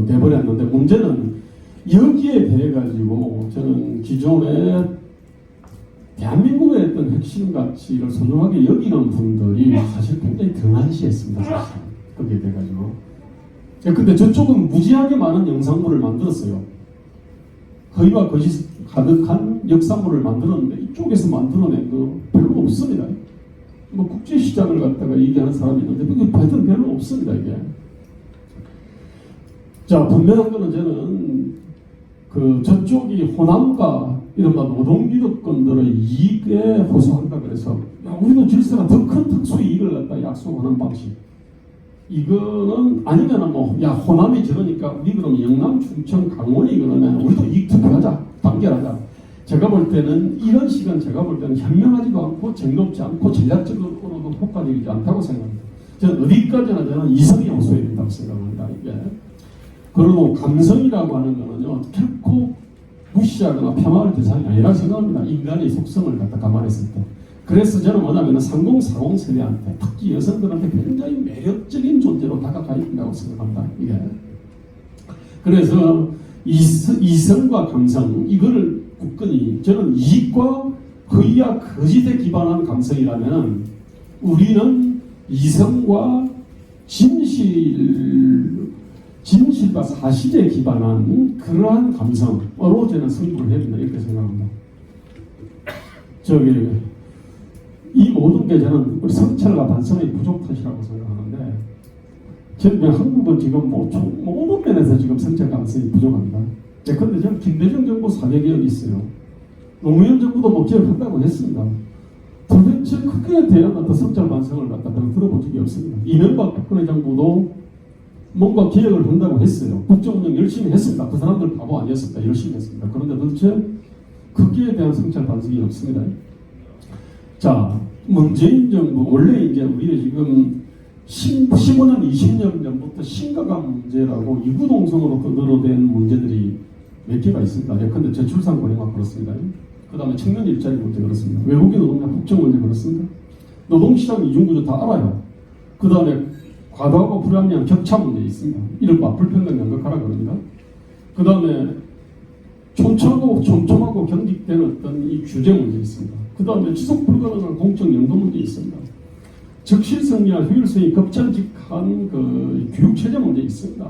돼버렸는데 문제는 여기에 대해 가지고 저는 기존에 대한민국의 어떤 핵심 가치를 소중하게 여기는 분들이 사실 굉장히 등한시했습니다. 사실 거기에 대해 가지고. 근데 저쪽은 무지하게 많은 영상물을 만들었어요. 허위와 거짓 가득한 역사물을 만들었는데 이쪽에서 만들어낸 거 별로 없습니다. 뭐 국제시장을 갖다가 얘기하는 사람이 있는데 하여튼 별로 없습니다. 이게. 자 분명한 거는 저는 저쪽이 호남과 이른바 노동기득권들의 이익에 호소한다 그래서 우리는 질서가 더 큰 특수이익을 갖다 약속하는 방식 이거는 아니면 호남이 저러니까 우리 그럼 영남, 충청, 강원이 그러면 우리도 이익 투표하자, 단결하자. 제가 볼 때는 이런 식은 제가 볼 때는 현명하지도 않고 정의롭지 않고 전략적으로도 효과적이지 않다고 생각합니다. 저는 어디까지나 저는 이성이 없어야 된다고 생각합니다. 이게. 그리고 감성이라고 하는 거는요 결코 무시하거나 폄하할 대상이 아니라 생각합니다. 인간의 속성을 갖다 감안했을 때. 그래서 저는 뭐냐면 3040 세대한테 특히 여성들한테 굉장히 매력적인 존재 문제로 다가가야 된다고 생각합니다. 이게. 그래서 이성과 감성 이거를 굳건히 저는 이익과 허위와 거짓에 기반한 감성이라면 우리는 이성과 진실과 사실에 기반한 그러한 감성으로 저는 승부를 해야 된다 이렇게 생각합니다. 이 모든 게 저는 우리 성찰과 반성의 부족 탓이라고 생각하는데 저는 한국은 지금 모든 면에서 지금 성찰 감성이 부족합니다. 근데 저는 김대중 정부 사회개혁이 있어요. 노무현 정부도 목적한다고 했습니다. 도대체 그거에 대한 어떤 성찰 반성을 갖다 들어본 적이 없습니다. 이명박 박근혜 정부도 뭔가 개혁을 한다고 했어요. 국정운영 열심히 했습니다. 그 사람들 바보 아니었습니다. 열심히 했습니다. 그런데 도대체 거기에 대한 성찰 반성이 없습니다. 자, 문재인 정부 원래 이제 우리가 지금 15년, 20년 전부터 심각한 문제라고 이구동성으로 늘어된 문제들이 몇 개가 있습니다. 예컨대 저출산 고령화 그렇습니다. 그 다음에 청년 일자리 문제 그렇습니다. 외국인 노동자 국정 문제 그렇습니다. 노동시장 이중구조 다 알아요. 그 다음에 과도하고 불합리한 격차 문제 있습니다. 이른바 불평등 양극화라 그럽니다. 그 다음에 촘촘하고 경직된 어떤 이 규제 문제 있습니다. 그 다음에 지속 불가능한 공적 연도 문제 있습니다. 적실성이나 효율성이 급전직한 그 교육체제 문제 있습니다.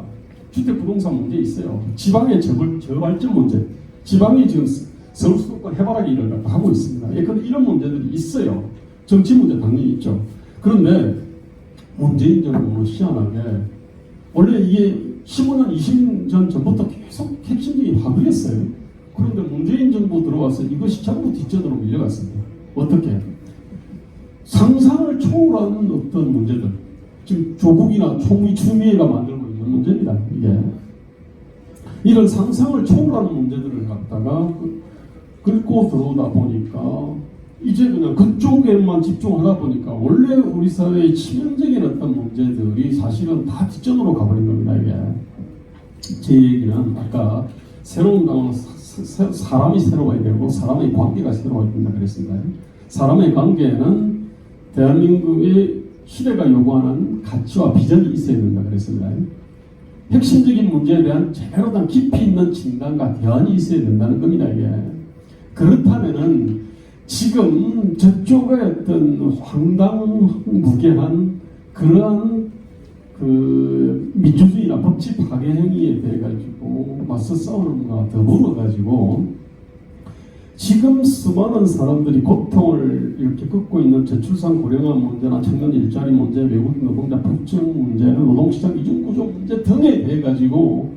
주택부동산 문제 있어요. 지방의 저발전 문제. 지방이 지금 서울 수도권 해바라기 일을 하고 있습니다. 그런데 이런 문제들이 있어요. 정치 문제 당연히 있죠. 그런데 문재인 정부는 희한하게 원래 이게 15년, 20년 전부터 계속 핵심적인 합의였어요. 그런데 문재인 정부 들어와서 이것이 전부 뒷전으로 밀려갔습니다. 어떻게? 상상을 초월하는 어떤 문제들. 지금 조국이나 추미애가 만들고 있는 문제입니다. 이게. 이런 상상을 초월하는 문제들을 갖다가 긁고 들어오다 보니까 이제 그냥 그쪽에만 집중하다 보니까 원래 우리 사회의 치명적인 어떤 문제들이 사실은 다 뒷전으로 가버린 겁니다. 이게. 제 얘기는 아까 새로운 당은 사람이 새로워야 되고 사람의 관계가 새로워야 된다 그랬습니다. 사람의 관계에는 대한민국의 시대가 요구하는 가치와 비전이 있어야 된다 그랬습니다. 핵심적인 문제에 대한 제대로 된 깊이 있는 진단과 대안이 있어야 된다는 겁니다. 이게. 그렇다면은 지금 저쪽의 어떤 황당무계한 그러한 그 민주주의나 법치 파괴 행위에 대해 가지고 맞서 싸우는 것과 더불어 가지고 지금 수많은 사람들이 고통을 이렇게 겪고 있는 저출산 고령화 문제나 청년 일자리 문제, 외국인 노동자 폭증 문제, 노동시장 이중구조 문제 등에 대해 가지고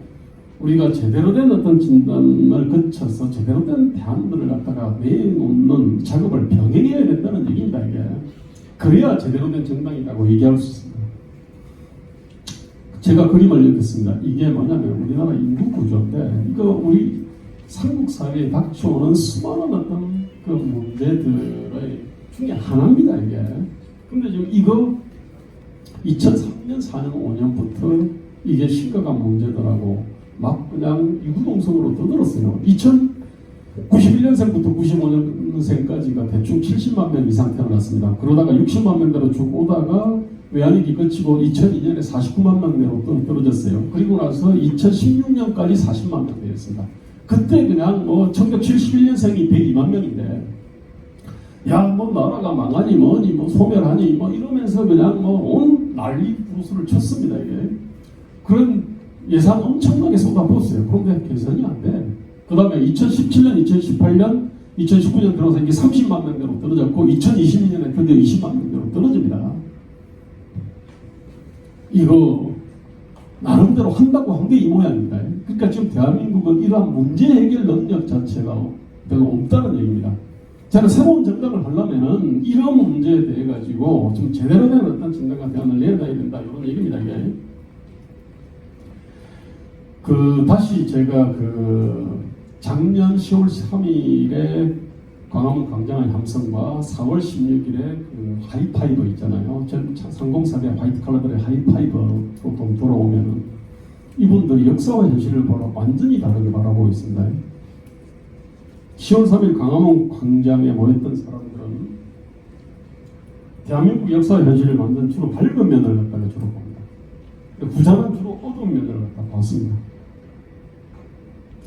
우리가 제대로 된 어떤 진단을 거쳐서 제대로 된 대안들을 갖다가 내놓는 작업을 병행해야 된다는 얘기입니다. 이게. 그래야 제대로 된 정당이라고 얘기할 수 있습니다. 제가 그림을 읽겠습니다. 이게 뭐냐면 우리나라 인구 구조인데 이거 우리 삼국 사회에 닥쳐오는 수많은 어떤 그 문제들의 중에 하나입니다. 이게. 근데 지금 이거 2003년, 4년, 5년부터 이게 심각한 문제더라고 막 그냥 유구동성으로 떠들었어요. 2091년생부터 95년생까지가 대충 70만 명 이상 태어났습니다. 그러다가 60만 명대로 쭉 오다가 외환위기 거치고 2002년에 49만 명대로 떨어졌어요. 그리고 나서 2016년까지 40만 명 되었습니다. 그때 그냥 1971년생이 102만 명인데 야 뭐 나라가 망하니 뭐니 뭐 소멸하니 뭐 이러면서 그냥 온 난리 부르스를 쳤습니다. 이게. 그런 예산 엄청나게 쏟아부었어요. 그런데 개선이 안 돼. 그 다음에 2017년, 2018년, 2019년 들어서 이게 30만 명대로 떨어졌고 2022년에 드디어 20만 명대로 떨어집니다. 이거 나름대로 한다고 한 게 이 모양입니다. 그러니까 지금 대한민국은 이러한 문제 해결 능력 자체가 별로 없다는 얘기입니다. 저는 새로운 정당을 하려면은 이런 문제에 대해 가지고 좀 제대로 된 어떤 정당과 대안을 내놔야 된다 이런 얘기입니다. 이게. 다시 제가 작년 10월 3일에 광화문 광장의 함성과 4월 16일에 하이파이브 있잖아요. 상공사대 화이트 칼라들의 하이파이브로 돌아오면은 이분들이 역사와 현실을 보러 완전히 다르게 바라보고 있습니다. 10월 3일 광화문 광장에 모였던 사람들은 대한민국 역사와 현실을 완전 주로 밝은 면을 갖다가 주로 봅니다. 어두운 면을 갖다 봤습니다.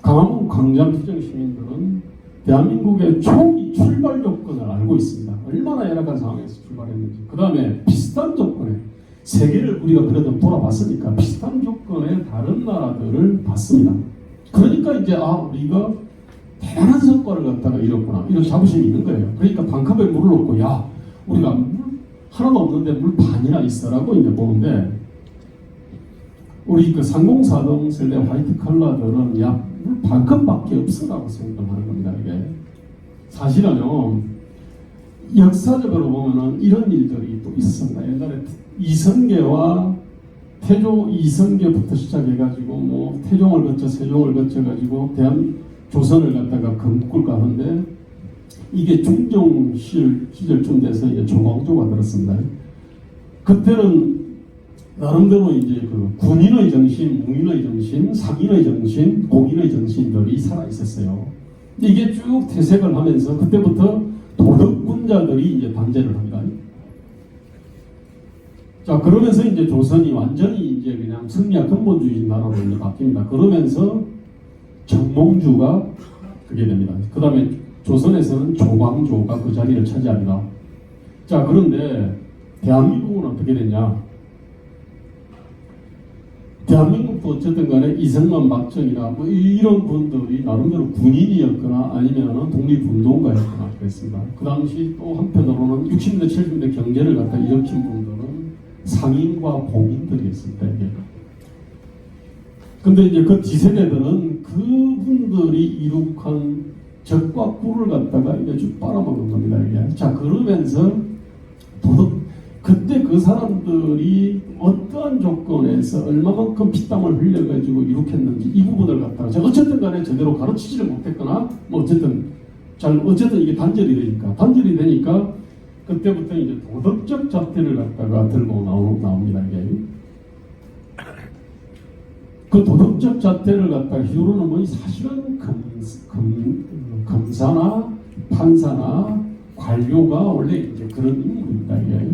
강화문 광장 투쟁 시민들은 대한민국의 초기 출발 조건을 알고 있습니다. 얼마나 열악한 상황에서 출발했는지. 그 다음에 비슷한 조건에 세계를 우리가 그래도 돌아봤으니까 비슷한 조건의 다른 나라들을 봤습니다. 그러니까 이제 우리가 대단한 성과를 갖다가 이뤘구나 이런 자부심이 있는 거예요. 그러니까 반컵에 물을 넣고 야 우리가 물 하나도 없는데 물 반이나 있어라고 이제 보는데 우리 그 상공사동 세대 화이트 컬러들은 야 물 반컵밖에 없어라고 생각하는 겁니다. 이게 사실은요 역사적으로 보면은 이런 일들이 또 있었습니다. 옛날에 이성계와 태조 이성계부터 시작해가지고 뭐 태종을 거쳐 세종을 거쳐가지고 조선을 갖다가 건국을 가는데 이게 중종 시절쯤 돼서 이제 조광조가 들었습니다. 그때는 나름대로 이제 그 군인의 정신, 뭉인의 정신, 상인의 정신, 공인의 정신들이 살아 있었어요. 이게 쭉 퇴색을 하면서 그때부터 도덕군자들이 이제 단죄를 합니다. 자, 그러면서 이제 조선이 완전히 이제 그냥 승리와 근본주의 나라로 이제 바뀝니다. 그러면서 정몽주가 그게 됩니다. 그 다음에 조선에서는 조광조가 그 자리를 차지합니다. 자, 그런데 대한민국은 어떻게 됐냐? 대한민국도 어쨌든 간에 이승만, 박정희나 뭐 이런 분들이 나름대로 군인이었거나 아니면 독립운동가였거나 그랬습니다. 그 당시 또 한편으로는 60년대, 70년대 경제를 갖다 일으킨 분들은 상인과 공인들이었습니다. 이게. 근데 이제 그 뒤세대들은 그분들이 이룩한 적과 꿀을 갖다가 이제 쭉 빨아먹는 겁니다. 이게. 자, 그러면서 그때 그 사람들이 어떠한 조건에서 얼마만큼 피땀을 흘려가지고 이룩했는지 이 부분을 갖다가 어쨌든 간에 제대로 가르치지를 못했거나 뭐 어쨌든 이게 단절이 되니까 그때부터 이제 도덕적 잣대를 갖다가 들고 나옵니다. 이게. 그 도덕적 잣대를 갖다가 휘두르는 분이 사실은 검사나 판사나 관료가 원래 이제 그런 인물입니다. 이게.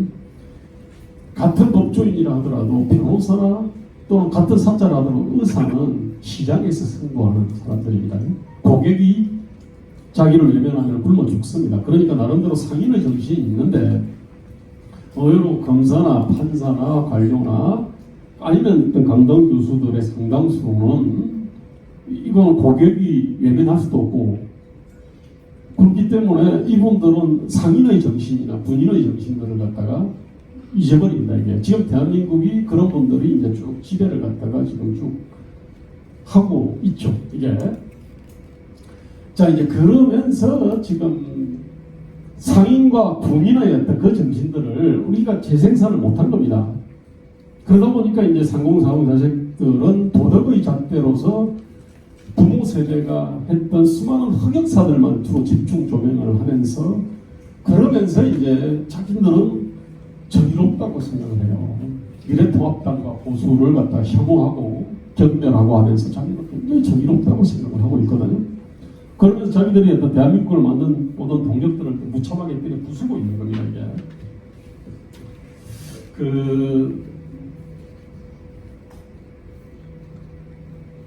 같은 법조인이라 하더라도 변호사나 또는 같은 사자라 하더라도 의사는 시장에서 승부하는 사람들입니다. 고객이 자기를 외면하면 굶어 죽습니다. 그러니까 나름대로 상인의 정신이 있는데 의외로 검사나 판사나 관료나 아니면 강당 교수들의 상당수는 이건 고객이 외면할 수도 없고 그렇기 때문에 이분들은 상인의 정신이나 군인의 정신들을 갖다가 잊어버립니다. 이게 지금 대한민국이 그런 분들이 이제 쭉 지배를 갖다가 지금 쭉 하고 있죠. 이게 자 이제 그러면서 지금 상인과 군인의 어떤 그 정신들을 우리가 재생산을 못한 겁니다. 그러다 보니까 이제 상공사공 자식들은 도덕의 잣대로서 부모 세대가 했던 수많은 흑역사들만 주로 집중 조명을 하면서 그러면서 이제 자기들은 정의롭다고 생각을 해요. 미래통합당과 보수를 갖다 혐오하고 경멸하고 하면서 자기는 굉장히 정의롭다고 생각을 하고 있거든요. 그러면서 자기들이 어떤 대한민국을 만든 모든 동력들을 무참하게 때려 부수고 있는 겁니다. 이게.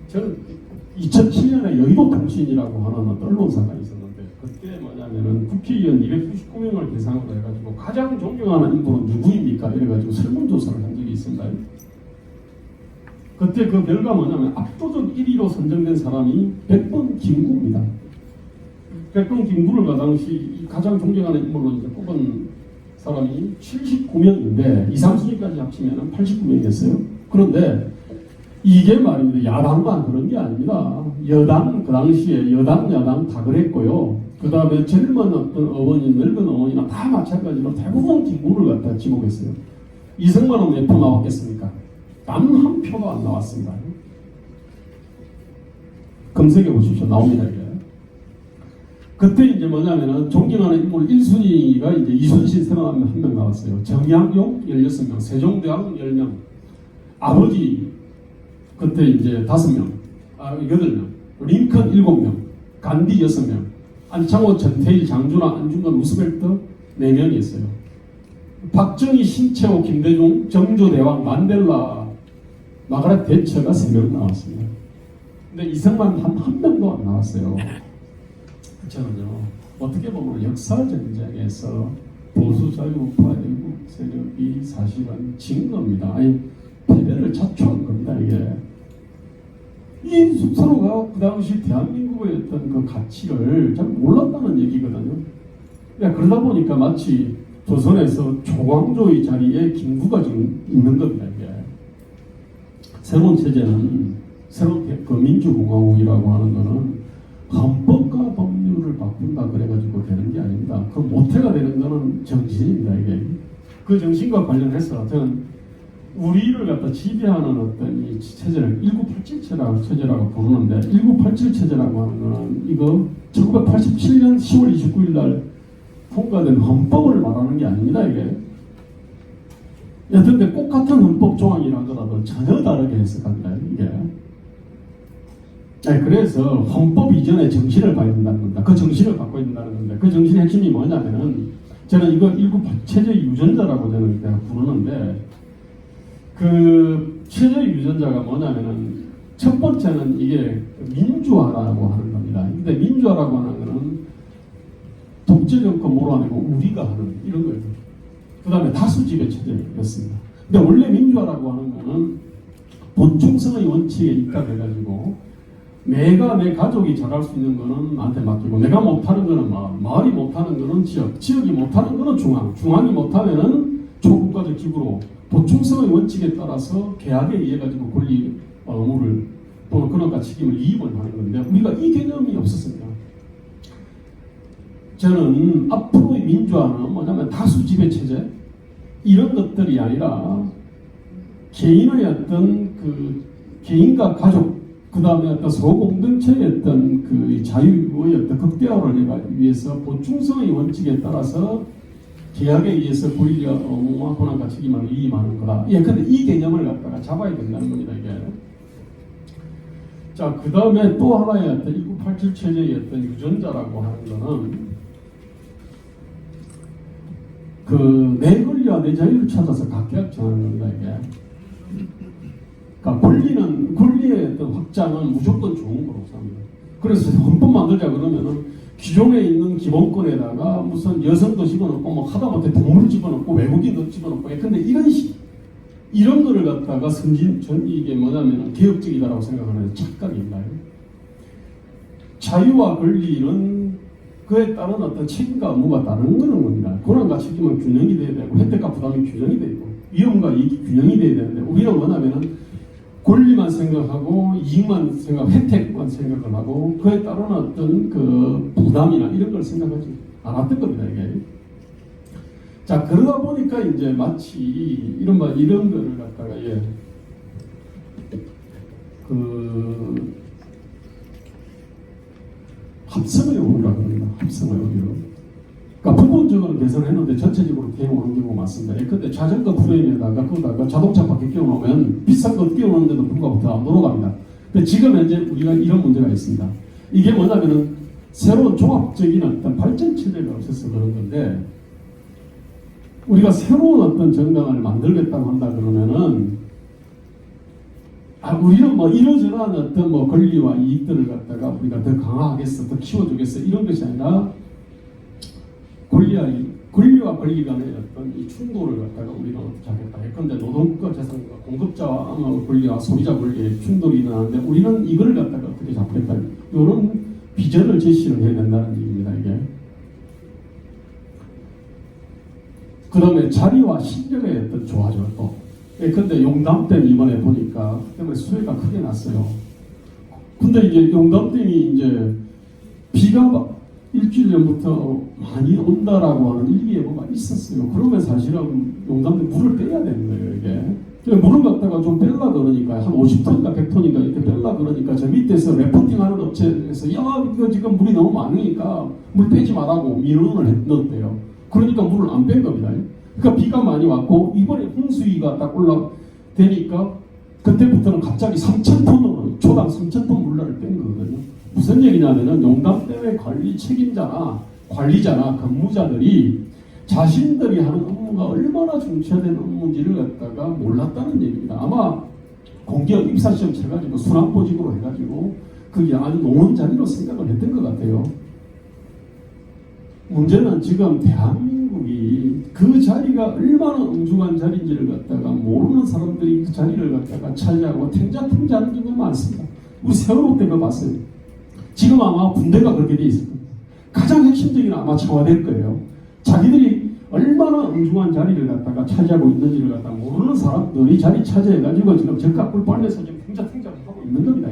저는 2007년에 여의도 통신이라고 하는 언론사가 있었는데 그때 뭐냐면은 국회의원 299명을 대상으로 해가지고 가장 존경하는 인물은 누구입니까? 이래가지고 설문조사를 한 적이 있습니다. 그때 그 결과 뭐냐면 압도적 1위로 선정된 사람이 백범 김구입니다. 백범 김구를 그 당시 가장 존경하는 인물로 이제 꼽은 사람이 79명인데 2, 3순위까지 합치면 89명이었어요. 그런데 이게 말입니다. 야당만 그런 게 아닙니다. 여당, 그 당시에 여당, 야당 다 그랬고요. 그 다음에 젊은 어떤 어머니, 늙은 어머니나 다 마찬가지로 대부분 김구를 갖다 지목했어요. 이승만은 몇 표 나왔겠습니까? 단 한 표도 안 나왔습니다. 검색해 보십시오. 나옵니다. 이게. 그때 이제 뭐냐면은 존경하는 인물 1순위가 이제 이순신 새로운 한 명 나왔어요. 정약용 16명, 세종대왕 10명, 아버지 그때 이제 5명, 8명, 링컨 7명, 간디 6명, 안창호, 전태일, 장준하, 안중근, 루스벨트 4명이었어요. 박정희, 신채호, 김대중, 정조대왕, 만델라 마가렛 대처가 3명 나왔습니다. 근데 이승만 한 명도 안 나왔어요. 저는요, 어떻게 보면 역사 전쟁에서 보수 자유파 일부 세력이 사실은 진 겁니다. 아니, 패배를 자초한 겁니다, 이게. 이 서로가 그 당시 대한민국의 어떤 그 가치를 잘 몰랐다는 얘기거든요. 그러다 보니까 마치 조선에서 초광조의 자리에 김구가 지금 있는 겁니다, 이게. 새로운 체제는, 새로운 그 민주공화국이라고 하는 거는 헌법과 법률을 바꾼다 그래가지고 되는 게 아닙니다. 그 모태가 되는 거는 정신입니다, 이게. 그 정신과 관련해서 저는 우리를 갖다 지배하는 어떤 이 체제를 1987 체제라고 부르는데, 1987 체제라고 하는 거는 이거 1987년 10월 29일 날 통과된 헌법을 말하는 게 아닙니다, 이게. 여튼데 똑같은 헌법 조항이라 하더라도 전혀 다르게 해석합니다, 이게. 그래서 헌법 이전의 정신을 봐야 된다는 겁니다. 그 정신을 갖고 있다는 건데, 그 정신의 핵심이 뭐냐면은, 저는 이거 19체제 유전자라고 저는 부르는데, 그 체제 유전자가 뭐냐면은, 첫 번째는 이게 민주화라고 하는 겁니다. 근데 민주화라고 하는 거는 독재 정권 몰아내고 우리가 하는 이런 거예요. 그 다음에 다수지배 체제였습니다. 근데 원래 민주화라고 하는 거는 본충성의 원칙에 입각해가지고 내가 내 가족이 잘할 수 있는 거는 나한테 맡기고, 내가 못하는 거는 마을이 못하는 거는 지역이 못하는 거는 중앙이 못하면은 초국가적 기구로 보충성의 원칙에 따라서 계약에 의해 가지고 권리 의무를 또는 그런가 책임을 이임을 하는 건데, 우리가 이 개념이 없었습니다. 저는 앞으로의 민주화는 뭐냐면 다수 지배 체제 이런 것들이 아니라 개인의 어떤 그 개인과 가족, 그 다음에 어떤 소공동체의 어떤 그 자유의 어떤 극대화를 위해서 보충성의 원칙에 따라서 계약에 의해서 권리와 의무와 권한과 책임을 이임하는 거다. 근데 이 개념을 갖다가 잡아야 된다는 겁니다, 이게. 자, 그 다음에 또 하나의 어떤 1987 체제의 어떤 유전자라고 하는 거는 그 내 권리와 내 자유를 찾아서 각계약 정하는 겁니다, 이게. 그러니까 권리의 어떤 확장은 무조건 좋은 거라고 생각합니다. 그래서 헌법 만들자 그러면은 기존에 있는 기본권에다가 무슨 여성도 집어넣고 뭐 하다못해 동물 집어넣고 외국인도 집어넣고, 근데 이런 거를 갖다가 이게 뭐냐면은 개혁적이다라고 생각하는 착각입니다. 자유와 권리는 그에 따른 어떤 책임과 의무가 다른 거는 겁니다. 권한과 책임은 균형이 돼야 되고, 혜택과 부담이 균형이 되고, 위험과 이익이 균형이 돼야 되는데, 우리는 뭐냐면은 권리만 생각하고 이익만 혜택만 생각을 하고 그에 따른 어떤 그 부담이나 이런 걸 생각하지 않았던 겁니다, 이게. 자, 그러다 보니까 이제 마치 이런 거를 갖다가 합성의 의무라고 합니다. 합성의 의무. 그러니까 부분적으로 개선했는데 전체적으로 태용하는 경우가 많습니다. 근데 자전거 프레임에다가 거기다가 자동차 바퀴 끼워놓으면 비싼 거 끼워놓는데도 불구하고 안 돌아갑니다. 근데 지금 현재 우리가 이런 문제가 있습니다. 이게 뭐냐면은 새로운 종합적인 어떤 발전 체제가 없어서 그런 건데, 우리가 새로운 어떤 정당을 만들겠다고 한다 그러면은 우리는 뭐 이러저러한 어떤 뭐 권리와 이익들을 갖다가 우리가 더 강화하겠어, 더 키워주겠어 이런 것이 아니라 권리와 권리 간의 어떤 이 충돌을 갖다가 우리는 어떻게 하겠다. 그런데 노동과 재산과 공급자와 권리와 소비자 권리의 충돌이 일어나는데 우리는 이걸 갖다가 어떻게 잡겠다. 이런 비전을 제시를 해야 된다는 얘기입니다, 이게. 그 다음에 자리와 실력의 어떤 조화죠, 또. 근데 용담댐 이번에 보니까 그 때문에 수해가 크게 났어요. 근데 이제 용담댐이 이제 비가 일주일 전부터 많이 온다라고 하는 일기예보가 있었어요. 그러면 사실은 용담댐 물을 빼야 되는 거예요, 이게. 물을 갖다가 좀 뺄라 그러니까 한 50톤인가 100톤인가 이렇게 뺄라 그러니까 저 밑에서 레포팅하는 업체에서 야, 이거 지금 물이 너무 많으니까 물 빼지 말라고 민원을 넣었대요. 그러니까 물을 안 뺀 겁니다. 그러니까 비가 많이 왔고 이번에 홍수위가 딱 올라되니까 그때부터는 갑자기 3,000톤으로 초당 3,000톤 물량을 뺀 거거든요. 무슨 얘기냐면은 용담댐의 관리 책임자나 관리자나 근무자들이 자신들이 하는 업무가 얼마나 중차된 업무인지를 갖다가 몰랐다는 얘기입니다. 아마 공기업 입사시험 쳐가지고 순환보직으로 해가지고 그게 아주 좋은 자리로 생각을 했던 것 같아요. 문제는 지금 대한민국이 그 자리가 얼마나 엉중한 자리인지를 갖다가 모르는 사람들이 그 자리를 갖다가 차지하고 탱자하는 경우가 많습니다. 우리 세월호 때 그거 봤어요. 지금 아마 군대가 그렇게 돼 있을 겁니다. 가장 핵심적인 아마 청와대일 거예요. 자기들이 얼마나 엉중한 자리를 갖다가 차지하고 있는지를 갖다가 모르는 사람들이 자리 차지해가지고 지금 적각 꿀빨려서 지금 탱자를 하고 있는 겁니다.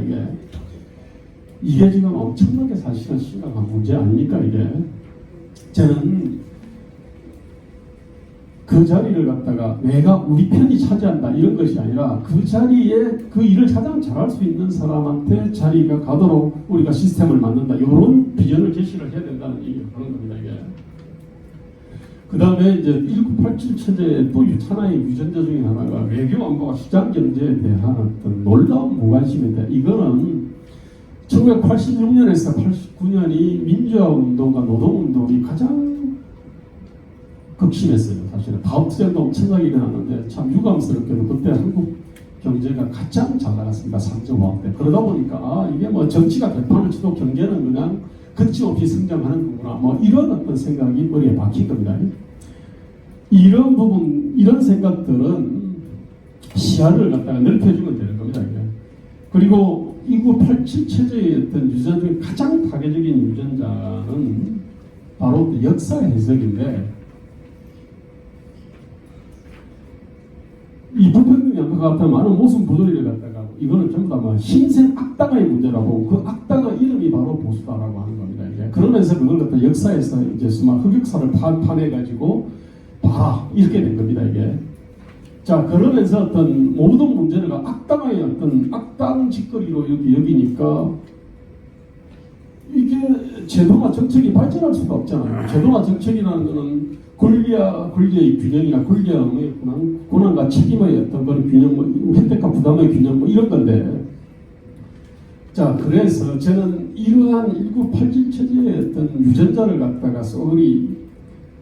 이게 지금 엄청나게 사실은 심각한 문제 아닙니까? 이게 저는 그 자리를 갖다가 내가 우리 편이 차지한다 이런 것이 아니라 그 자리에 그 일을 가장 잘할 수 있는 사람한테 자리가 가도록 우리가 시스템을 만든다 이런 비전을 제시를 해야 된다는 얘기를 하는 겁니다. 이게 그 다음에 이제 1987 체제의 또 하나의 유전자 중에 하나가 외교 안보와 시장 경제에 대한 어떤 놀라운 무관심인데 이거는 1986년에서 89년이 민주화 운동과 노동 운동이 가장 극심했어요. 사실은 다우투쟁도 엄청나게 일어났는데 참 유감스럽게도 그때 한국 경제가 가장 잘 나갔습니다. 상정화학 때. 그러다 보니까 이게 뭐 정치가 대판을 치도 경제는 그냥 거침없이 성장하는 거구나. 뭐 이런 어떤 생각이 머리에 박힌 겁니다. 이런 부분, 이런 생각들은 시야를 갖다가 넓혀주면 되는 겁니다. 이게. 그리고 1987 체제의 어떤 유전자 중에 가장 파괴적인 유전자는 바로 역사 해석인데 이 불평등 양극화 같은 많은 모순 부조리를 갖다가 이거는 전부 다 신생 악당의 문제라고 그 악당의 이름이 바로 보수다라고 하는 겁니다. 이제 그러면서 그걸 갖다 역사에서 이제 흑역사를 파내가지고 봐라 이렇게 된 겁니다. 이게 자 그러면서 어떤 모든 문제를 악당의 어떤 악당 짓거리로 여기니까 이게 제도나 정책이 발전할 수가 없잖아요. 제도나 정책이라는 것은 권리의 균형이나 권리의 고난과 책임의 어떤 그런 균형, 뭐 혜택과 부담의 균형 뭐 이런 건데 자 그래서 저는 이러한 1987 체제의 어떤 유전자를 갖다가 소리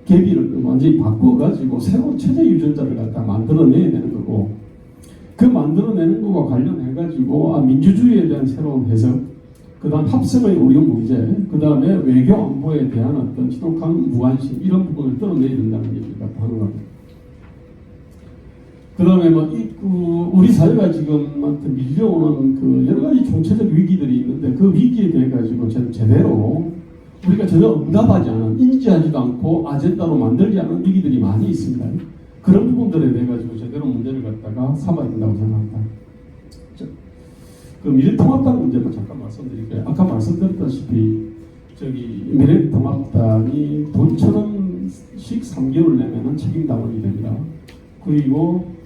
개비를 완전히 바꿔가지고 새로운 체제 유전자를 갖다 만들어내야 되는 거고 그 만들어내는 것과 관련해가지고 민주주의에 대한 새로운 해석 그 다음 합성의 어려운 문제 그 다음에 외교 안보에 대한 어떤 지독한 무관심 이런 부분을 떨어내야 된다는 얘기를 하는 겁니다. 그 다음에 우리 사회가 지금 밀려오는 그 여러 가지 총체적 위기들이 있는데 그 위기에 대해 가지고 저는 제대로 우리가 전혀 응답하지 않은 인지하지도 않고 아젠다로 만들지 않은 위기들이 많이 있습니다. 그런 부분들에 대해 가지고 제대로 문제를 갖다가 삼아야 된다고 생각합니다. 그 미래통합당 문제만 잠깐 말씀드릴게요. 아까 말씀드렸다시피 미래통합당이 돈 1,000원씩 3개월 내면은 책임당원이 됩니다. 그리고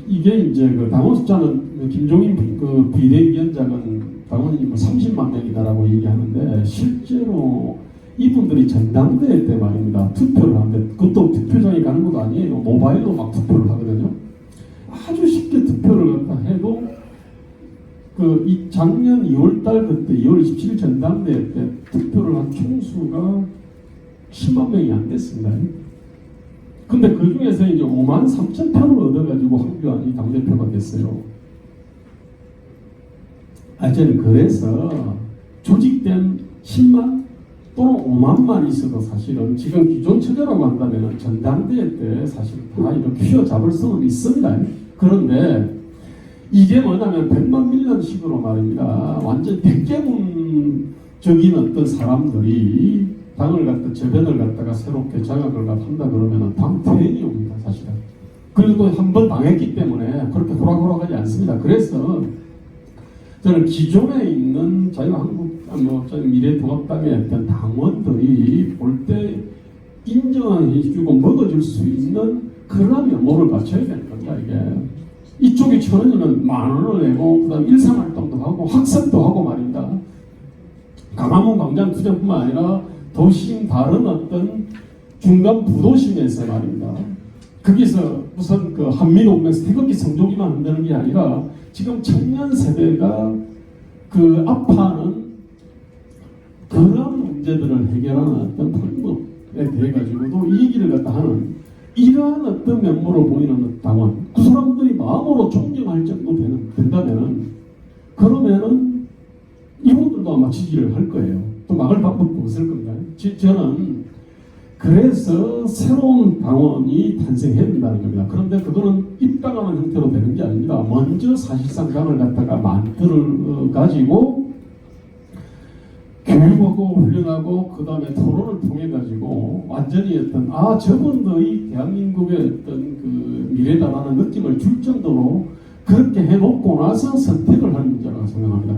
이게 이제 그 당원 숫자는 김종인 그 비대위원장은 당원이 30만 명이다라고 얘기하는데 실제로 이분들이 전당대회 때 말입니다. 투표를 하는데 그것도 투표장에 가는 것도 아니에요. 모바일로 막 투표를 하거든요. 아주 쉽게 투표를 해도 이 작년 2월달 그때 2월 27일 전당대회 때 투표를 한 총수가 10만 명이 안 됐습니다. 근데 그 중에서 이제 5만 3천 표를 얻어가지고 황교안이 당대표가 됐어요. 저는 그래서 조직된 10만 또는 5만만 있어도 사실은 지금 기존 체제라고 한다면 전당대회 때 사실 다 이렇게 휘어잡을 수는 있습니다. 그런데 이게 뭐냐면 100만 밀런식으로 말입니다. 완전 백개문적인 어떤 사람들이 당을 갖다 재변을 갖다가 새롭게 장악을 한다 그러면 당 퇴행이 옵니다. 사실은. 그리고 또 한 번 당했기 때문에 그렇게 호락호락하지 않습니다. 그래서 저는 기존에 있는 미래통합당의 어떤 당원들이 볼 때 인정해주고 먹어줄 수 있는 그런 면모를 갖춰야 되는 겁니다. 이게 이쪽이 1,000원이면 10,000원을 내고 그다음 일상활동도 하고 학습도 하고 말입니다. 강화문 광장 투쟁뿐만 아니라 도심 다른 어떤 중간 부도심에서 말입니다. 거기서 우선 그 한미동맹에서 태극기 성조기만 한다는 게 아니라 지금 청년 세대가 그 아파하는 그런 문제들을 해결하는 어떤 방법에 대해 가지고도 이 얘기를 갖다 하는 이러한 어떤 면모로 보이는 당원 그 사람들이 마음으로 지지를 할 거예요. 또 막을 방법도 없을 겁니다. 저는 그래서 새로운 당원이 탄생해야 된다는 겁니다. 그런데 그거는 입당하는 형태로 되는 게 아닙니다. 먼저 사실상 당을 갖다가 만들어 가지고 교육하고 훈련하고 그 다음에 토론을 통해 가지고 완전히 어떤 저분들이 대한민국의 어떤 그 미래다라는 느낌을 줄 정도로 그렇게 해놓고 나서 선택을 하는 문제라고 생각합니다.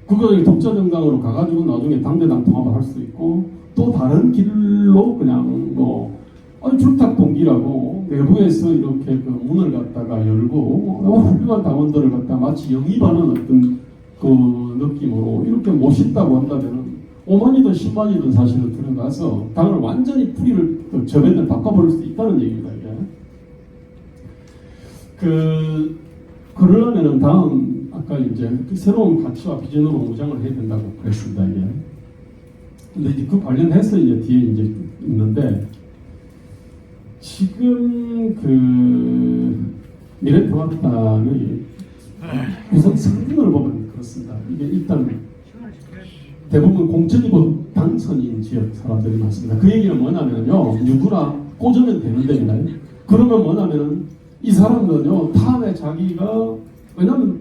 그거 독자 정당으로 가가지고 나중에 당대당 통합을 할 수 있고 또 다른 길로 그냥 출탁 동기라고 내부에서 이렇게 그 문을 갖다가 열고 훌륭한 당원들을 갖다 마치 영입하는 어떤 그 느낌으로 이렇게 멋있다고 한다면은 5만이든 10만이든 사실은 들어가서 당을 완전히 뿌리를 저변을 바꿔버릴 수 있다는 얘기입니다. 이게. 그러려면은 다음 아까 이제 새로운 가치와 비전으로 무장을 해야 된다고 그랬습니다. 이게. 근데 이제 그 관련해서 이제 뒤에 이제 있는데 지금 그 미래통합당의 우선 성능을 보면 그렇습니다. 이게 일단 대부분 공천이고 당선인 지역 사람들이 많습니다. 그 얘기는 뭐냐면요, 누구나 꽂으면 되는 데입니다. 그러면 뭐냐면은 이 사람들은요, 다음에 자기가 왜냐면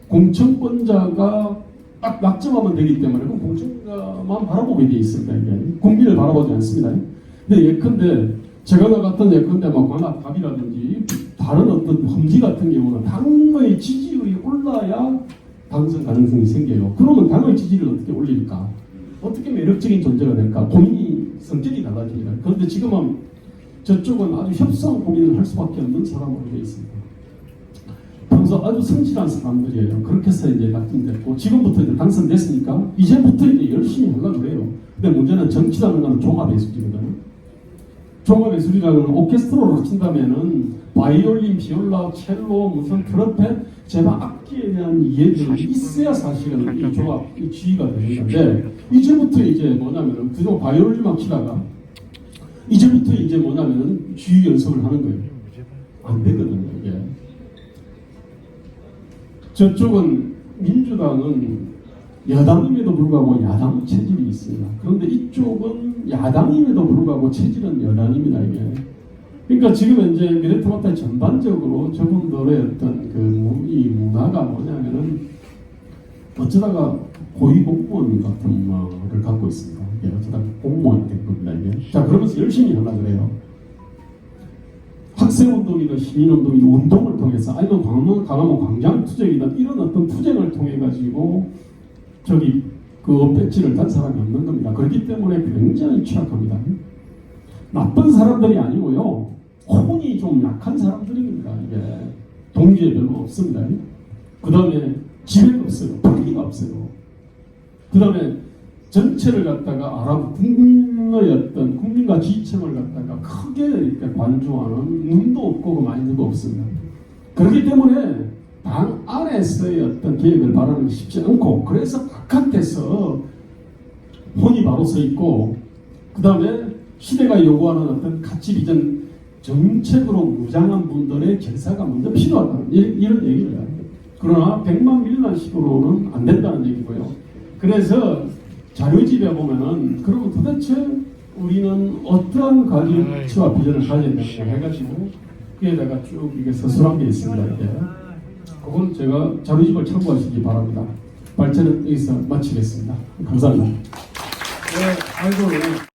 공천권자가 딱 낙점하면 되기 때문에 그럼 공천자만 바라보게 돼 있습니다. 이게 국민을 바라보지 않습니다. 근데 예컨대 제가 같은 예컨대 막 관악갑이라든지 다른 어떤 험지 같은 경우는 당의 지지율이 올라야 당선 가능성이 생겨요. 그러면 당의 지지를 어떻게 올릴까? 어떻게 매력적인 존재가 될까? 고민이 성격이 달라집니다. 그런데 지금은 저쪽은 아주 협소한 고민을 할 수밖에 없는 사람으로 되어 있습니다. 평소 아주 성실한 사람들이에요. 그렇게 해서 이제 낙점됐고 지금부터 이제 당선됐으니까 이제부터 이제 열심히 하려고 그래요. 근데 문제는 정치라는 건 종합예술이거든요. 종합예술이라는 건 오케스트라로 합친다면은 바이올린, 비올라, 첼로, 무슨 트럼펫, 제발 악기에 대한 이해들이 있어야 사실은 이 조합, 이 지휘가 되는 건데 이제부터 이제 뭐냐면은 그저 바이올린만 치다가 이제부터 이제 뭐냐면은 지휘 연습을 하는 거예요. 안 되거든요, 이게. 저쪽은 민주당은 여당임에도 불구하고 야당 체질이 있습니다. 그런데 이쪽은 야당임에도 불구하고 체질은 여당입니다, 이게. 그러니까 지금 이제 미래통합당 전반적으로 저분들의 어떤 이 문화가 뭐냐면은 어쩌다가 고위공무원 같은 문화를 갖고 있습니다. 이게 어쩌다가 공무원이 된 겁니다, 이게. 자, 그러면서 열심히 하려고 그래요. 학생운동이든 시민운동이든 운동을 통해서 아니면 강화문 광장투쟁이든 이런 어떤 투쟁을 통해 가지고 저기 그 배지를 단 사람이 없는 겁니다. 그렇기 때문에 굉장히 취약합니다. 나쁜 사람들이 아니고요. 혼이 좀 약한 사람들입니다. 이게 동기에 별로 없습니다. 그 다음에 지혜가 없어요. 파기가 없어요. 그 다음에 전체를 갖다가 알아보 국민의 어떤 국민과 지지층을 갖다가 크게 이렇게 관조하는 눈도 없고 그 마인드도 없습니다. 그렇기 때문에 당 안에서의 어떤 개혁을 바라는 게 쉽지 않고 그래서 바깥에서 혼이 바로 서 있고 그 다음에 시대가 요구하는 어떤 가치 비전 정책으로 무장한 분들의 결사가 먼저 필요하다는 이런 얘기를 해요. 그러나 100만 밀란식으로는 안 된다는 얘기고요. 그래서 자료집에 보면은 그러면 도대체 우리는 어떠한 가치와 비전을 가져야 되는가 해가지고 그에다가 쭉 이게 서술한 게 있습니다. 이게. 그건 제가 자료집을 참고하시기 바랍니다. 발제는 여기서 마치겠습니다. 감사합니다. 네, 아이고.